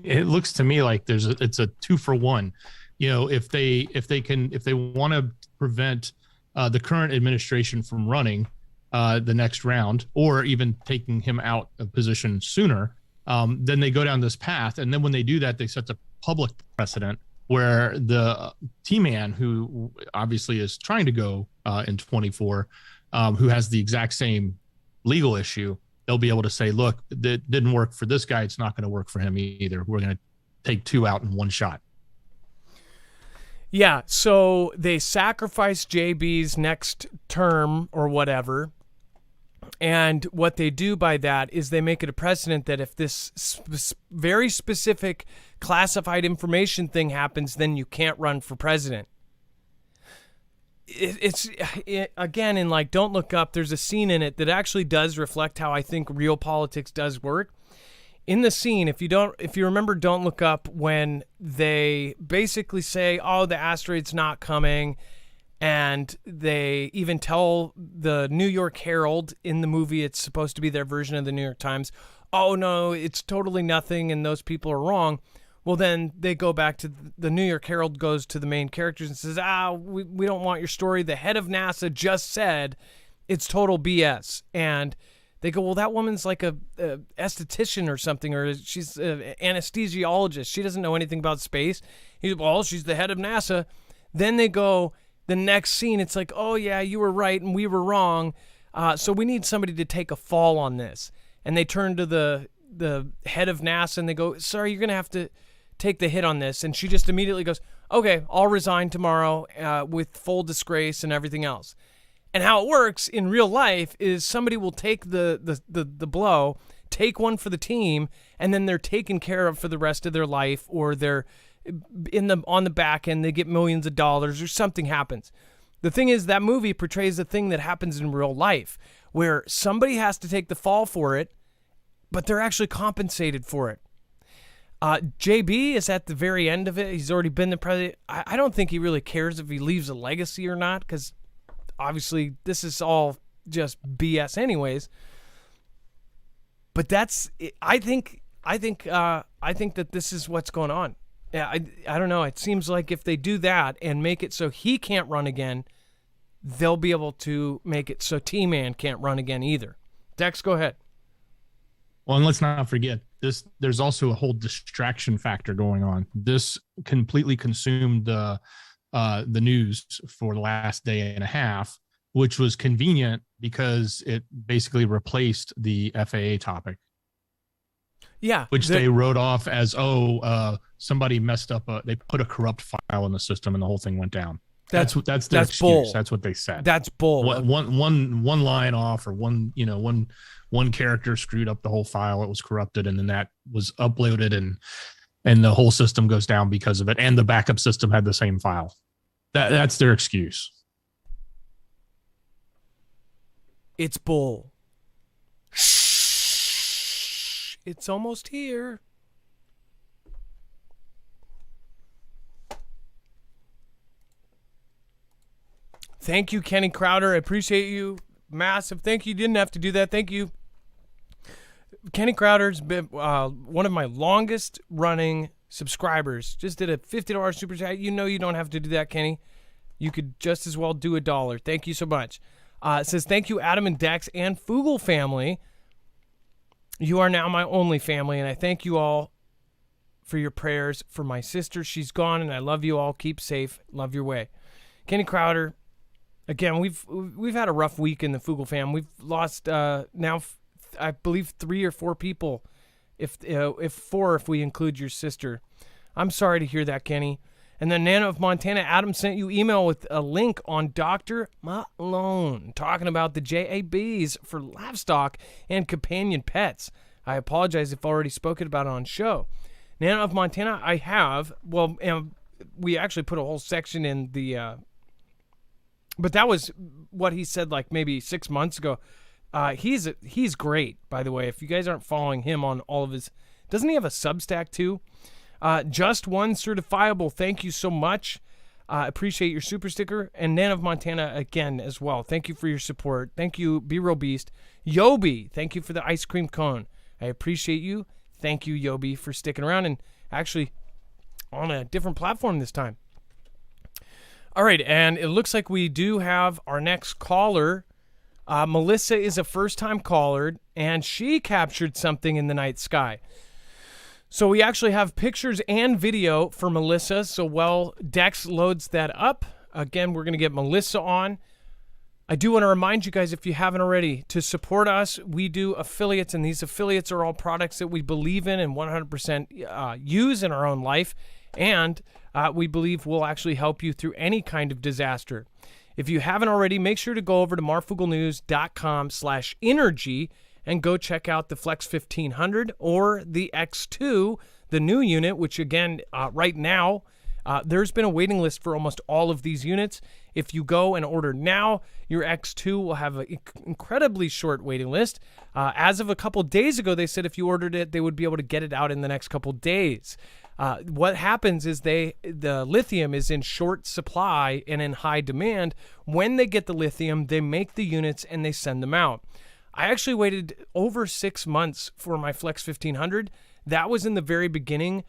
[SPEAKER 2] It looks to me like it's a 2-for-1. If they want to prevent the current administration from running the next round, or even taking him out of position sooner, then they go down this path. And then when they do that, they set the public precedent where the T-Man, who obviously is trying to go in 24, who has the exact same legal issue, they'll be able to say, look, that didn't work for this guy. It's not going to work for him either. We're going to take two out in one shot.
[SPEAKER 1] Yeah, so they sacrifice JB's next term or whatever. And what they do by that is they make it a precedent that if this very specific classified information thing happens, then you can't run for president. Again, in like Don't Look Up, there's a scene in it that actually does reflect how I think real politics does work. In the scene, if you remember Don't Look Up, when they basically say, oh, the asteroid's not coming, and they even tell the New York Herald in the movie, it's supposed to be their version of the New York Times, oh no, it's totally nothing and those people are wrong. Well, then they go back to the New York Herald, goes to the main characters and says, we don't want your story. The head of NASA just said it's total BS. And they go, well, that woman's like a esthetician or something, or she's an anesthesiologist. She doesn't know anything about space. Well, she's the head of NASA. Then they go, the next scene, it's like, oh yeah, you were right and we were wrong. So we need somebody to take a fall on this. And they turn to the head of NASA and they go, sorry, you're going to have to take the hit on this. And she just immediately goes, okay, I'll resign tomorrow with full disgrace and everything else. And how it works in real life is somebody will take the blow, take one for the team, and then they're taken care of for the rest of their life, or they're on the back end, they get millions of dollars, or something happens. The thing is, that movie portrays a thing that happens in real life, where somebody has to take the fall for it, but they're actually compensated for it. JB is at the very end of it. He's already been the president. I don't think he really cares if he leaves a legacy or not, because obviously this is all just BS anyways. But I think that this is what's going on. Yeah, I don't know. It seems like if they do that and make it so he can't run again, they'll be able to make it so T-Man can't run again either. Dex, go ahead.
[SPEAKER 2] Well, and let's not forget this. There's also a whole distraction factor going on. This completely consumed the news for the last day and a half, which was convenient because it basically replaced the FAA topic.
[SPEAKER 1] Yeah,
[SPEAKER 2] which they wrote off as somebody messed up. They put a corrupt file in the system, and the whole thing went down. That's their excuse.
[SPEAKER 1] Bull.
[SPEAKER 2] That's what they said.
[SPEAKER 1] That's bull.
[SPEAKER 2] One line off, or one character screwed up the whole file. It was corrupted, and then that was uploaded, and the whole system goes down because of it. And the backup system had the same file. That's their excuse.
[SPEAKER 1] It's bull. Shh! It's almost here. Thank you, Kenny Crowder. I appreciate you. Massive thank you. You didn't have to do that. Thank you. Kenny Crowder's been one of my longest running subscribers. Just did a $50 super chat. You know you don't have to do that, Kenny. You could just as well do $1. Thank you so much. It says, thank you, Adam and Dex and Foogle family. You are now my only family, and I thank you all for your prayers for my sister. She's gone, and I love you all. Keep safe. Love your way. Kenny Crowder. Again, we've had a rough week in the Foogle fam. We've lost now, I believe, 3 or 4 people, if 4 if we include your sister. I'm sorry to hear that, Kenny. And then Nana of Montana, Adam sent you email with a link on Dr. Malone talking about the JABs for livestock and companion pets. I apologize if I already spoken about it on show. Nana of Montana, I have. Well, and we actually put a whole section in the... But that was what he said like maybe 6 months ago. He's great, by the way. If you guys aren't following him on all of his... Doesn't he have a Substack too? Just One Certifiable, thank you so much. Appreciate your super sticker. And Nan of Montana again as well. Thank you for your support. Thank you, B-Real Beast. Yobi, thank you for the ice cream cone. I appreciate you. Thank you, Yobi, for sticking around and actually on a different platform this time. All right, and it looks like we do have our next caller. Melissa is a first-time caller, and she captured something in the night sky. So we actually have pictures and video for Melissa. So while Dex loads that up, again, we're going to get Melissa on. I do want to remind you guys, if you haven't already, to support us. We do affiliates, and these affiliates are all products that we believe in and 100% use in our own life. And we believe will actually help you through any kind of disaster. If you haven't already, make sure to go over to marfooglenews.com/energy and go check out the Flex 1500 or the X2, the new unit, which again, right now, there's been a waiting list for almost all of these units. If you go and order now, your X2 will have an incredibly short waiting list. As of a couple days ago, they said if you ordered it, they would be able to get it out in the next couple days. What happens is the lithium is in short supply and in high demand. When they get the lithium, they make the units and they send them out. I actually waited over 6 months for my Flex 1500. That was in the very beginning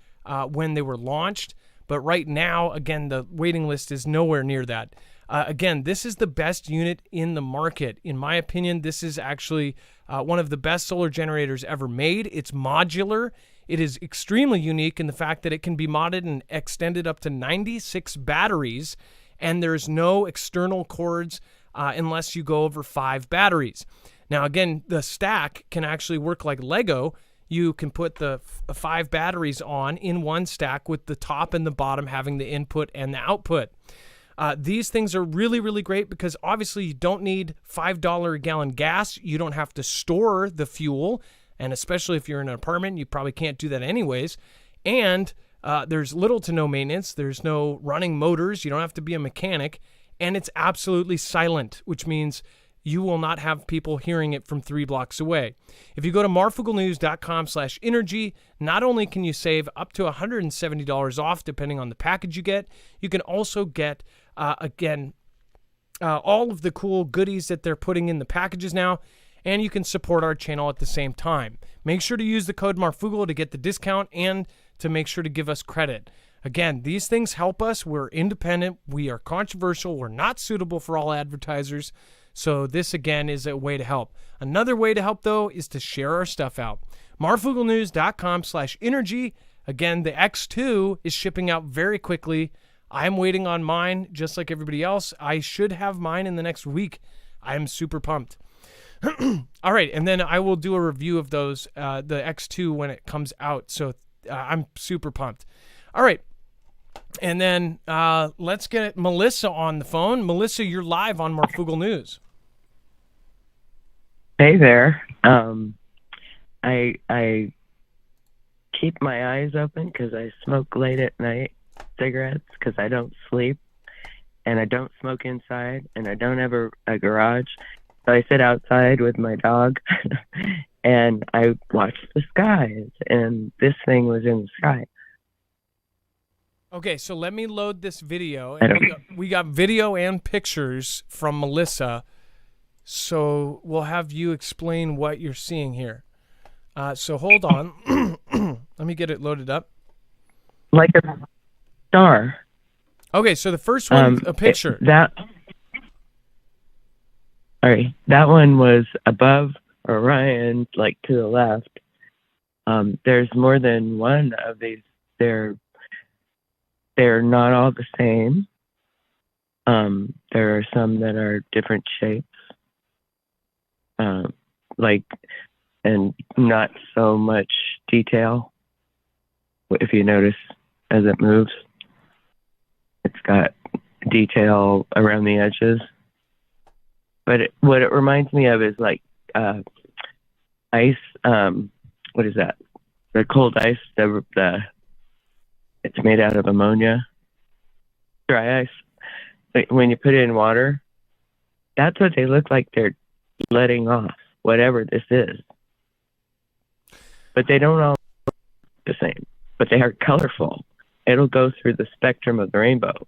[SPEAKER 1] when they were launched. But right now, again, the waiting list is nowhere near that. Again, this is the best unit in the market. In my opinion, this is actually one of the best solar generators ever made. It's modular. It is extremely unique in the fact that it can be modded and extended up to 96 batteries, and there's no external cords unless you go over 5 batteries. Now, again, the stack can actually work like Lego. You can put the 5 batteries on in one stack with the top and the bottom having the input and the output. These things are really, really great because obviously you don't need $5 a gallon gas. You don't have to store the fuel. And especially if you're in an apartment, you probably can't do that anyways. And there's little to no maintenance. There's no running motors. You don't have to be a mechanic. And it's absolutely silent, which means you will not have people hearing it from 3 blocks away. If you go to marfooglenews.com/energy, not only can you save up to $170 off depending on the package you get, you can also get, all of the cool goodies that they're putting in the packages now, and you can support our channel at the same time. Make sure to use the code Marfoogle to get the discount and to make sure to give us credit. Again, these things help us. We're independent. We are controversial. We're not suitable for all advertisers. So this, again, is a way to help. Another way to help, though, is to share our stuff out. marfooglenews.com/energy. Again, the X2 is shipping out very quickly. I'm waiting on mine, just like everybody else. I should have mine in the next week. I'm super pumped. All right, and then I will do a review of those, the X2, when it comes out. So I'm super pumped. All right. And then let's get Melissa on the phone. Melissa, you're live on Marfoogle News.
[SPEAKER 5] Hey there. I keep my eyes open because I smoke late at night cigarettes because I don't sleep, and I don't smoke inside, and I don't have a garage. So I sit outside with my dog, and I watch the skies, and this thing was in the sky.
[SPEAKER 1] Okay, so let me load this video. And we got video and pictures from Melissa. So we'll have you explain what you're seeing here. So hold on. Let me get it loaded up.
[SPEAKER 5] Like a star.
[SPEAKER 1] Okay, so the first one's a picture.
[SPEAKER 5] That one was above Orion, like to the left. There's more than one of these. They're not all the same. There are some that are different shapes, and not so much detail. If you notice, as it moves, it's got detail around the edges. But what it reminds me of is like ice. What is that? The cold ice. It's made out of ammonia, dry ice. When you put it in water, that's what they look like. They're letting off, whatever this is. But they don't all look the same. But they are colorful. It'll go through the spectrum of the rainbow.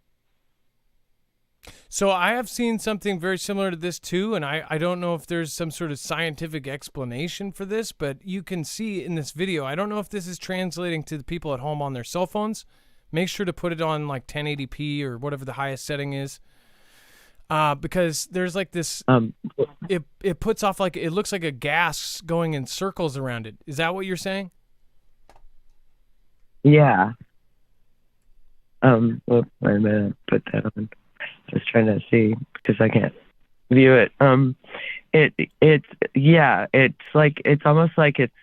[SPEAKER 1] So I have seen something very similar to this too, and I don't know if there's some sort of scientific explanation for this, but you can see in this video, I don't know if this is translating to the people at home on their cell phones. Make sure to put it on like 1080p or whatever the highest setting is, because there's like this, it puts off like, it looks like a gas going in circles around it. Is that what you're saying?
[SPEAKER 5] Yeah. I'm gonna put that on. Just trying to see because I can't view it. It's almost like it's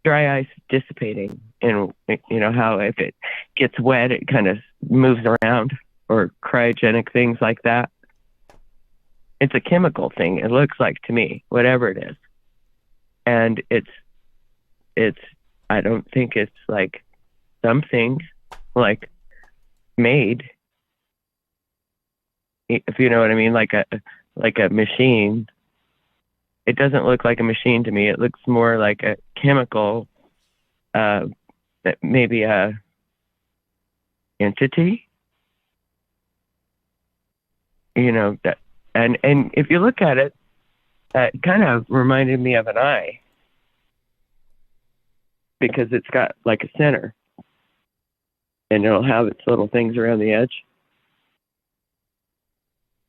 [SPEAKER 5] dry ice dissipating, and you know how if it gets wet, it kind of moves around, or cryogenic things like that. It's a chemical thing. It looks like to me, whatever it is, and it's. I don't think it's like something like made. If you know what I mean, like a machine. It doesn't look like a machine to me. It looks more like a chemical, that maybe a entity. You know that, and if you look at it, it kind of reminded me of an eye because it's got like a center, and it'll have its little things around the edge.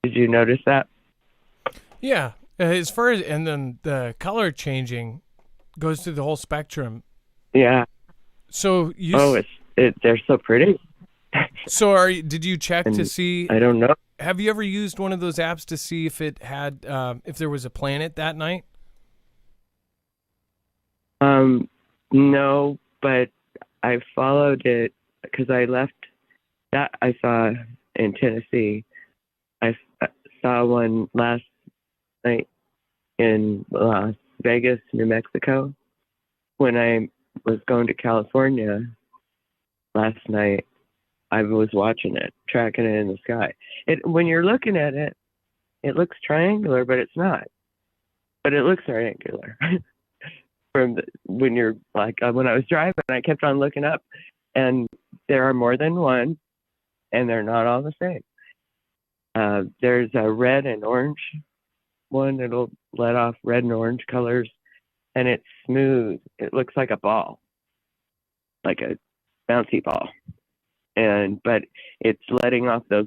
[SPEAKER 5] Did you notice that?
[SPEAKER 1] Yeah. As far as, and then the color changing goes through the whole spectrum.
[SPEAKER 5] Yeah.
[SPEAKER 1] So you.
[SPEAKER 5] Oh, they're so pretty.
[SPEAKER 1] So did you check to see?
[SPEAKER 5] I don't know.
[SPEAKER 1] Have you ever used one of those apps to see if it had, if there was a planet that night?
[SPEAKER 5] No, but I followed it because I left that I saw in Tennessee. I saw one last night in Las Vegas, New Mexico, when I was going to California last night, I was watching it, tracking it in the sky. When you're looking at it, it looks triangular, but it's not. But it looks triangular. When you're like, when I was driving, I kept on looking up, and there are more than one, and they're not all the same. There's a red and orange one that'll let off red and orange colors, and it's smooth. It looks like a ball, like a bouncy ball, but it's letting off those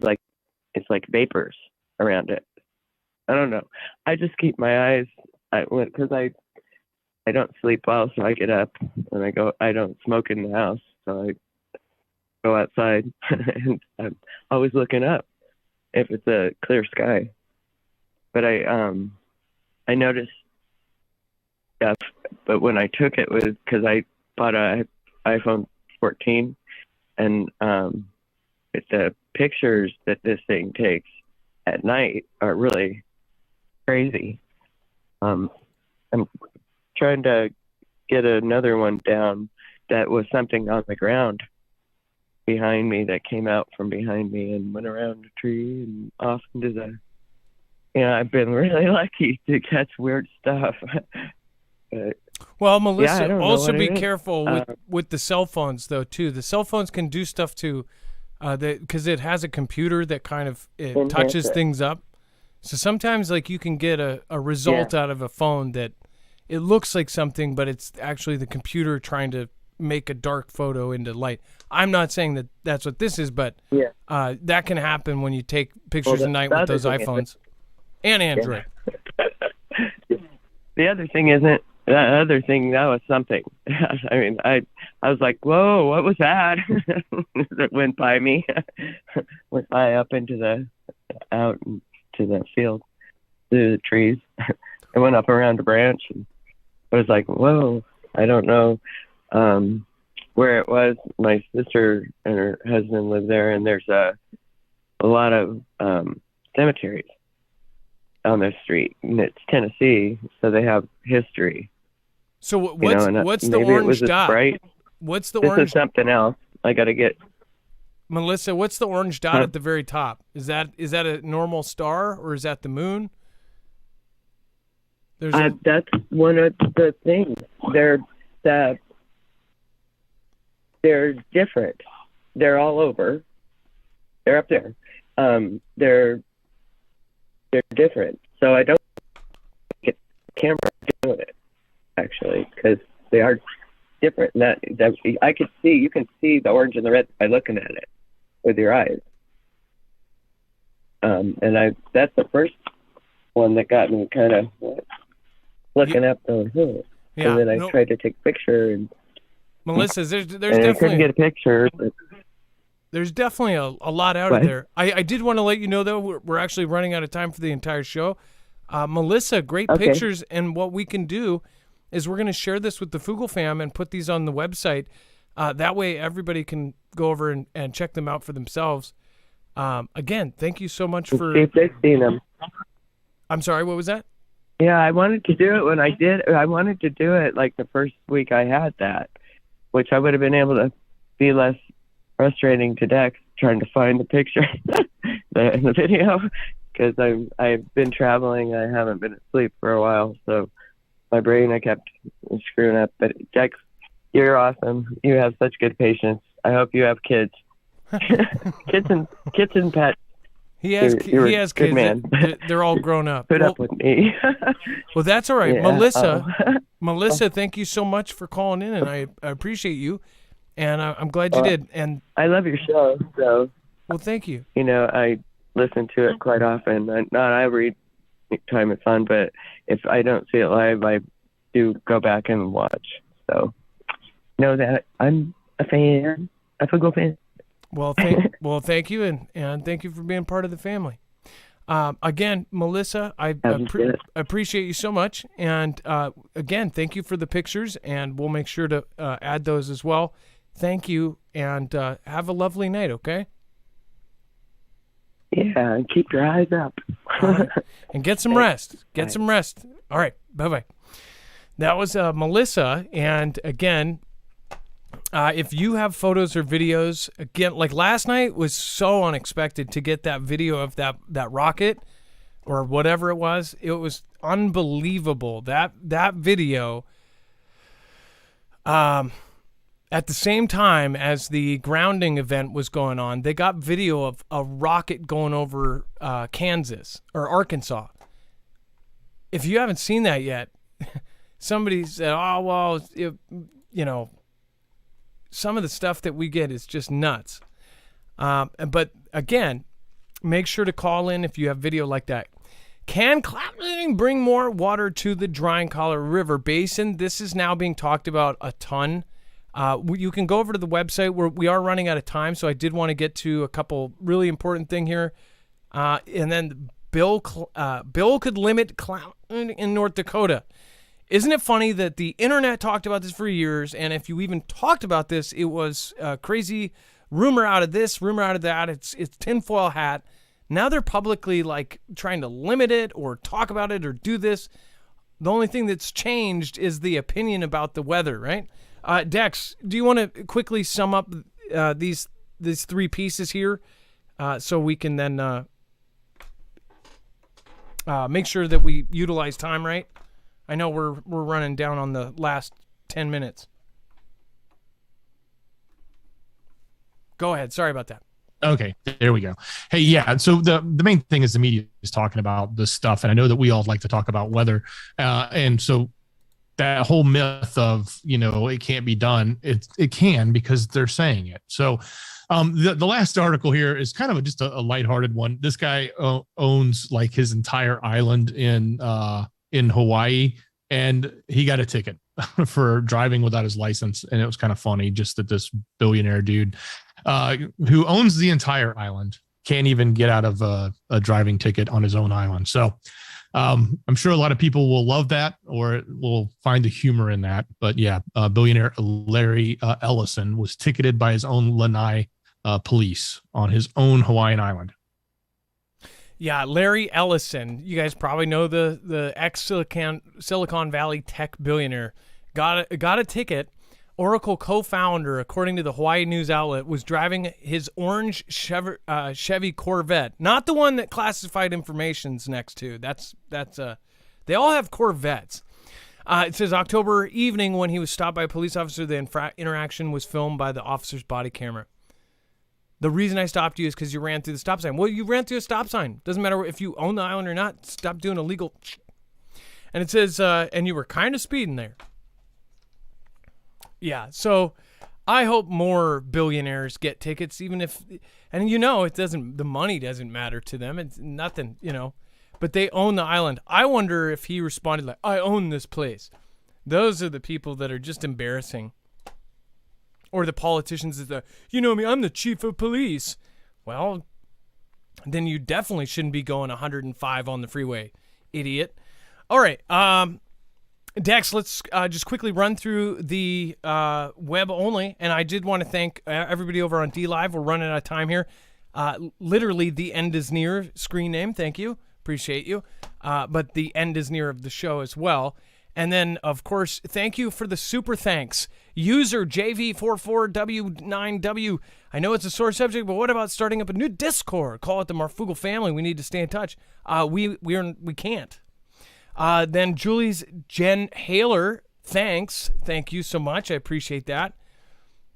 [SPEAKER 5] it's like vapors around it. I don't know. I just keep my eyes. Because I don't sleep well, so I get up and I go. I don't smoke in the house, so I go outside, and I'm always looking up if it's a clear sky. But I noticed stuff. But when I took it was because I bought a iPhone 14, and the pictures that this thing takes at night are really crazy. I'm trying to get another one down that was something on the ground behind me that came out from behind me and went around a tree and off into the. I've been really lucky to catch weird stuff.
[SPEAKER 1] Well, Melissa,
[SPEAKER 5] I don't know
[SPEAKER 1] also
[SPEAKER 5] what
[SPEAKER 1] be
[SPEAKER 5] it is.
[SPEAKER 1] careful with the cell phones, though, too. The cell phones can do stuff to, because it has a computer that kind of touches things up. So sometimes, you can get a result out of a phone that it looks like something, but it's actually the computer trying to make a dark photo into light. I'm not saying that that's what this is, but that can happen when you take pictures at night with those iPhones and Android.
[SPEAKER 5] The other thing isn't. That other thing, that was something. I mean, I was like, whoa, what was that? It went by me. Went by up out to the field, through the trees. I went up around a branch, and I was like, whoa, I don't know where it was. My sister and her husband live there, and there's a lot of cemeteries on the street, and it's Tennessee, so they have history.
[SPEAKER 1] So what's the orange dot?
[SPEAKER 5] Bright.
[SPEAKER 1] What's the
[SPEAKER 5] This
[SPEAKER 1] orange?
[SPEAKER 5] is something else. I got to get.
[SPEAKER 1] Melissa, what's the orange dot at the very top? Is that a normal star, or is that the moon?
[SPEAKER 5] That's one of the things. They're different. They're all over. They're up there. They're different. So I don't get the camera doing it, actually, because they are different. And that I could see. You can see the orange and the red by looking at it with your eyes. That's the first one that got me kind of looking up going,
[SPEAKER 1] Yeah,
[SPEAKER 5] and then I tried to take a picture, and
[SPEAKER 1] Melissa, there's
[SPEAKER 5] and
[SPEAKER 1] definitely
[SPEAKER 5] I couldn't get a picture. But
[SPEAKER 1] there's definitely a lot out of there. I did want to let you know, though, we're actually running out of time for the entire show. Melissa, great pictures, and what we can do is we're going to share this with the Foogle fam and put these on the website. That way everybody can go over and check them out for themselves. Again, thank you so much for...
[SPEAKER 5] See if they've seen them.
[SPEAKER 1] I'm sorry, what was that?
[SPEAKER 5] Yeah, I wanted to do it when I did. I wanted to do it like the first week I had that, which I would have been able to be less frustrating to Dex trying to find the picture in the video, because I've been traveling. I haven't been asleep for a while, so my brain I kept screwing up. But Dex, you're awesome. You have such good patience. I hope you have kids. kids and pets.
[SPEAKER 1] He has
[SPEAKER 5] good
[SPEAKER 1] kids.
[SPEAKER 5] Man.
[SPEAKER 1] They're all grown up.
[SPEAKER 5] Put up with me.
[SPEAKER 1] Well, that's all right.
[SPEAKER 5] Yeah.
[SPEAKER 1] Melissa, thank you so much for calling in, and I appreciate you, and I'm glad you did. And
[SPEAKER 5] I love your show, so.
[SPEAKER 1] Well, thank you.
[SPEAKER 5] I listen to it quite often. Not every time it's on, but if I don't see it live, I do go back and watch. So know that I'm a fan, a Foogle fan.
[SPEAKER 1] Well, thank you, and thank you for being part of the family. Again, Melissa, I appreciate you so much, and again, thank you for the pictures, and we'll make sure to add those as well. Thank you, and have a lovely night, okay?
[SPEAKER 5] Yeah, and keep your eyes up.
[SPEAKER 1] Right. And get some rest. Get some rest. All right, bye-bye. That was Melissa. And again, if you have photos or videos, again, like last night was so unexpected to get that video of that rocket or whatever it was. It was unbelievable. That video, at the same time as the grounding event was going on, they got video of a rocket going over Kansas or Arkansas. If you haven't seen that yet, somebody said, oh, well, some of the stuff that we get is just nuts. But again, make sure to call in if you have video like that. Can clouding bring more water to the drying Colorado River Basin? This is now being talked about a ton. You can go over to the website where we are running out of time, so I did want to get to a couple really important thing here. And then bill could limit clouding in North Dakota. Isn't it funny that the internet talked about this for years, and if you even talked about this, it was crazy rumor out of this, rumor out of that. It's tinfoil hat. Now they're publicly like trying to limit it or talk about it or do this. The only thing that's changed is the opinion about the weather, right? Dex, do you want to quickly sum up these three pieces here so we can then make sure that we utilize time right? I know we're running down on the last 10 minutes. Go ahead. Sorry about that.
[SPEAKER 2] Okay, there we go. Hey, yeah. So the main thing is the media is talking about this stuff, and I know that we all like to talk about weather, and so that whole myth of it can't be done, it can because they're saying it. So the last article here is kind of just a lighthearted one. This guy owns like his entire island in Hawaii, and he got a ticket for driving without his license, and it was kind of funny just that this billionaire dude who owns the entire island can't even get out of a driving ticket on his own island. So I'm sure a lot of people will love that or will find the humor in that. But yeah, billionaire Larry Ellison was ticketed by his own Lanai police on his own Hawaiian island.
[SPEAKER 1] Yeah, Larry Ellison. You guys probably know the ex-Silicon Valley tech billionaire. Got a ticket. Oracle co-founder, according to the Hawaii news outlet, was driving his orange Chevy Corvette, not the one that classified information's next to. That's they all have Corvettes. It says October evening when he was stopped by a police officer, the interaction was filmed by the officer's body camera. The reason I stopped you is because you ran through the stop sign. Well, you ran through a stop sign. Doesn't matter if you own the island or not. Stop doing illegal. And it says, and you were kind of speeding there. Yeah, so I hope more billionaires get tickets, even if, and it doesn't, the money doesn't matter to them. It's nothing, but they own the island. I wonder if he responded like, I own this place. Those are the people that are just embarrassing. Or the politicians that, me, I'm the chief of police. Well, then you definitely shouldn't be going 105 on the freeway, idiot. All right, Dex, let's just quickly run through the web only. And I did want to thank everybody over on DLive. We're running out of time here. Literally, the end is near screen name. Thank you. Appreciate you. But the end is near of the show as well. And then, of course, thank you for the super thanks. User JV44W9W. I know it's a sore subject, but what about starting up a new Discord? Call it the Marfoogle family. We need to stay in touch. We can't. Then Julie's Jen Haler, thanks. Thank you so much. I appreciate that.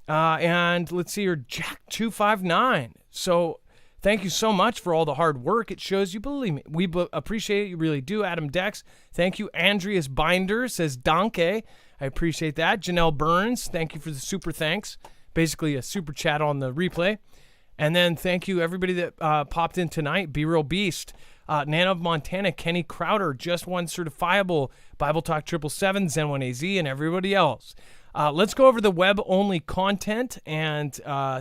[SPEAKER 1] And let's see here, Jack259. So thank you so much for all the hard work. It shows you believe me. We appreciate it. You really do. Adam Dex, thank you. Andreas Binder says Danke. I appreciate that. Janelle Burns, thank you for the super thanks. Basically a super chat on the replay. And then thank you everybody that popped in tonight. Be Real Beast. Nana of Montana, Kenny Crowder, Just One Certifiable, Bible Talk 777, Zen1AZ, and everybody else. Let's go over the web-only content, and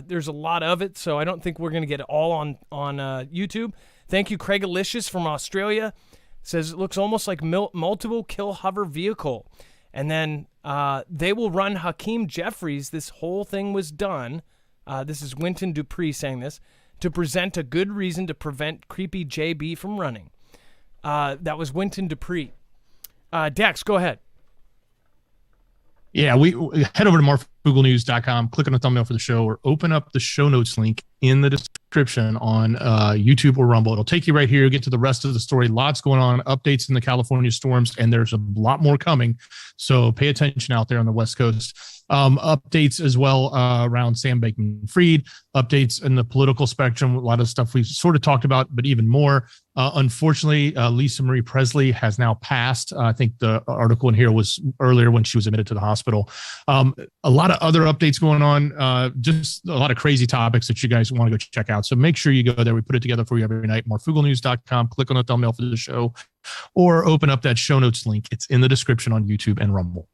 [SPEAKER 1] there's a lot of it, so I don't think we're going to get it all on YouTube. Thank you, Craig Alicious from Australia. Says it looks almost like multiple kill hover vehicle. And then they will run Hakeem Jeffries. This whole thing was done. This is Winton Dupree saying this. To present a good reason to prevent creepy JB from running. That was Winton Dupree. Dex, go ahead.
[SPEAKER 2] Yeah, we head over to marfooglenews.com, click on the thumbnail for the show, or open up the show notes link in the description on YouTube or Rumble. It'll take you right here, get to the rest of the story. Lots going on, updates in the California storms, and there's a lot more coming. So pay attention out there on the West Coast. Updates as well around Sam Bankman-Fried, updates in the political spectrum, a lot of stuff we sort of talked about, but even more. Unfortunately, Lisa Marie Presley has now passed. I think the article in here was earlier when she was admitted to the hospital. A lot of other updates going on, just a lot of crazy topics that you guys want to go check out. So make sure you go there. We put it together for you every night. marfooglenews.com. Click on the thumbnail for the show or open up that show notes link. It's in the description on YouTube and Rumble.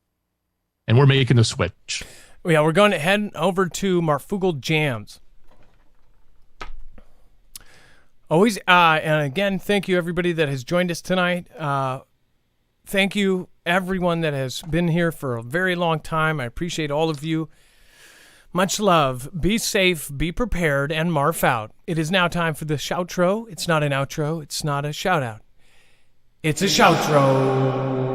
[SPEAKER 2] And we're making the switch.
[SPEAKER 1] Yeah, we're going to head over to Marfoogle Jams. Always, and again, thank you everybody that has joined us tonight. Thank you everyone that has been here for a very long time. I appreciate all of you. Much love. Be safe, be prepared, and Marf out. It is now time for the shoutro. It's not an outro. It's not a shout out. It's a shoutro.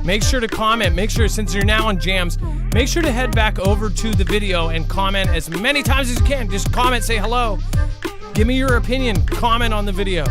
[SPEAKER 1] Make sure to comment. Make sure, since you're now on Jams, make sure to head back over to the video and comment as many times as you can. Just comment, say hello. Give me your opinion. Comment on the video.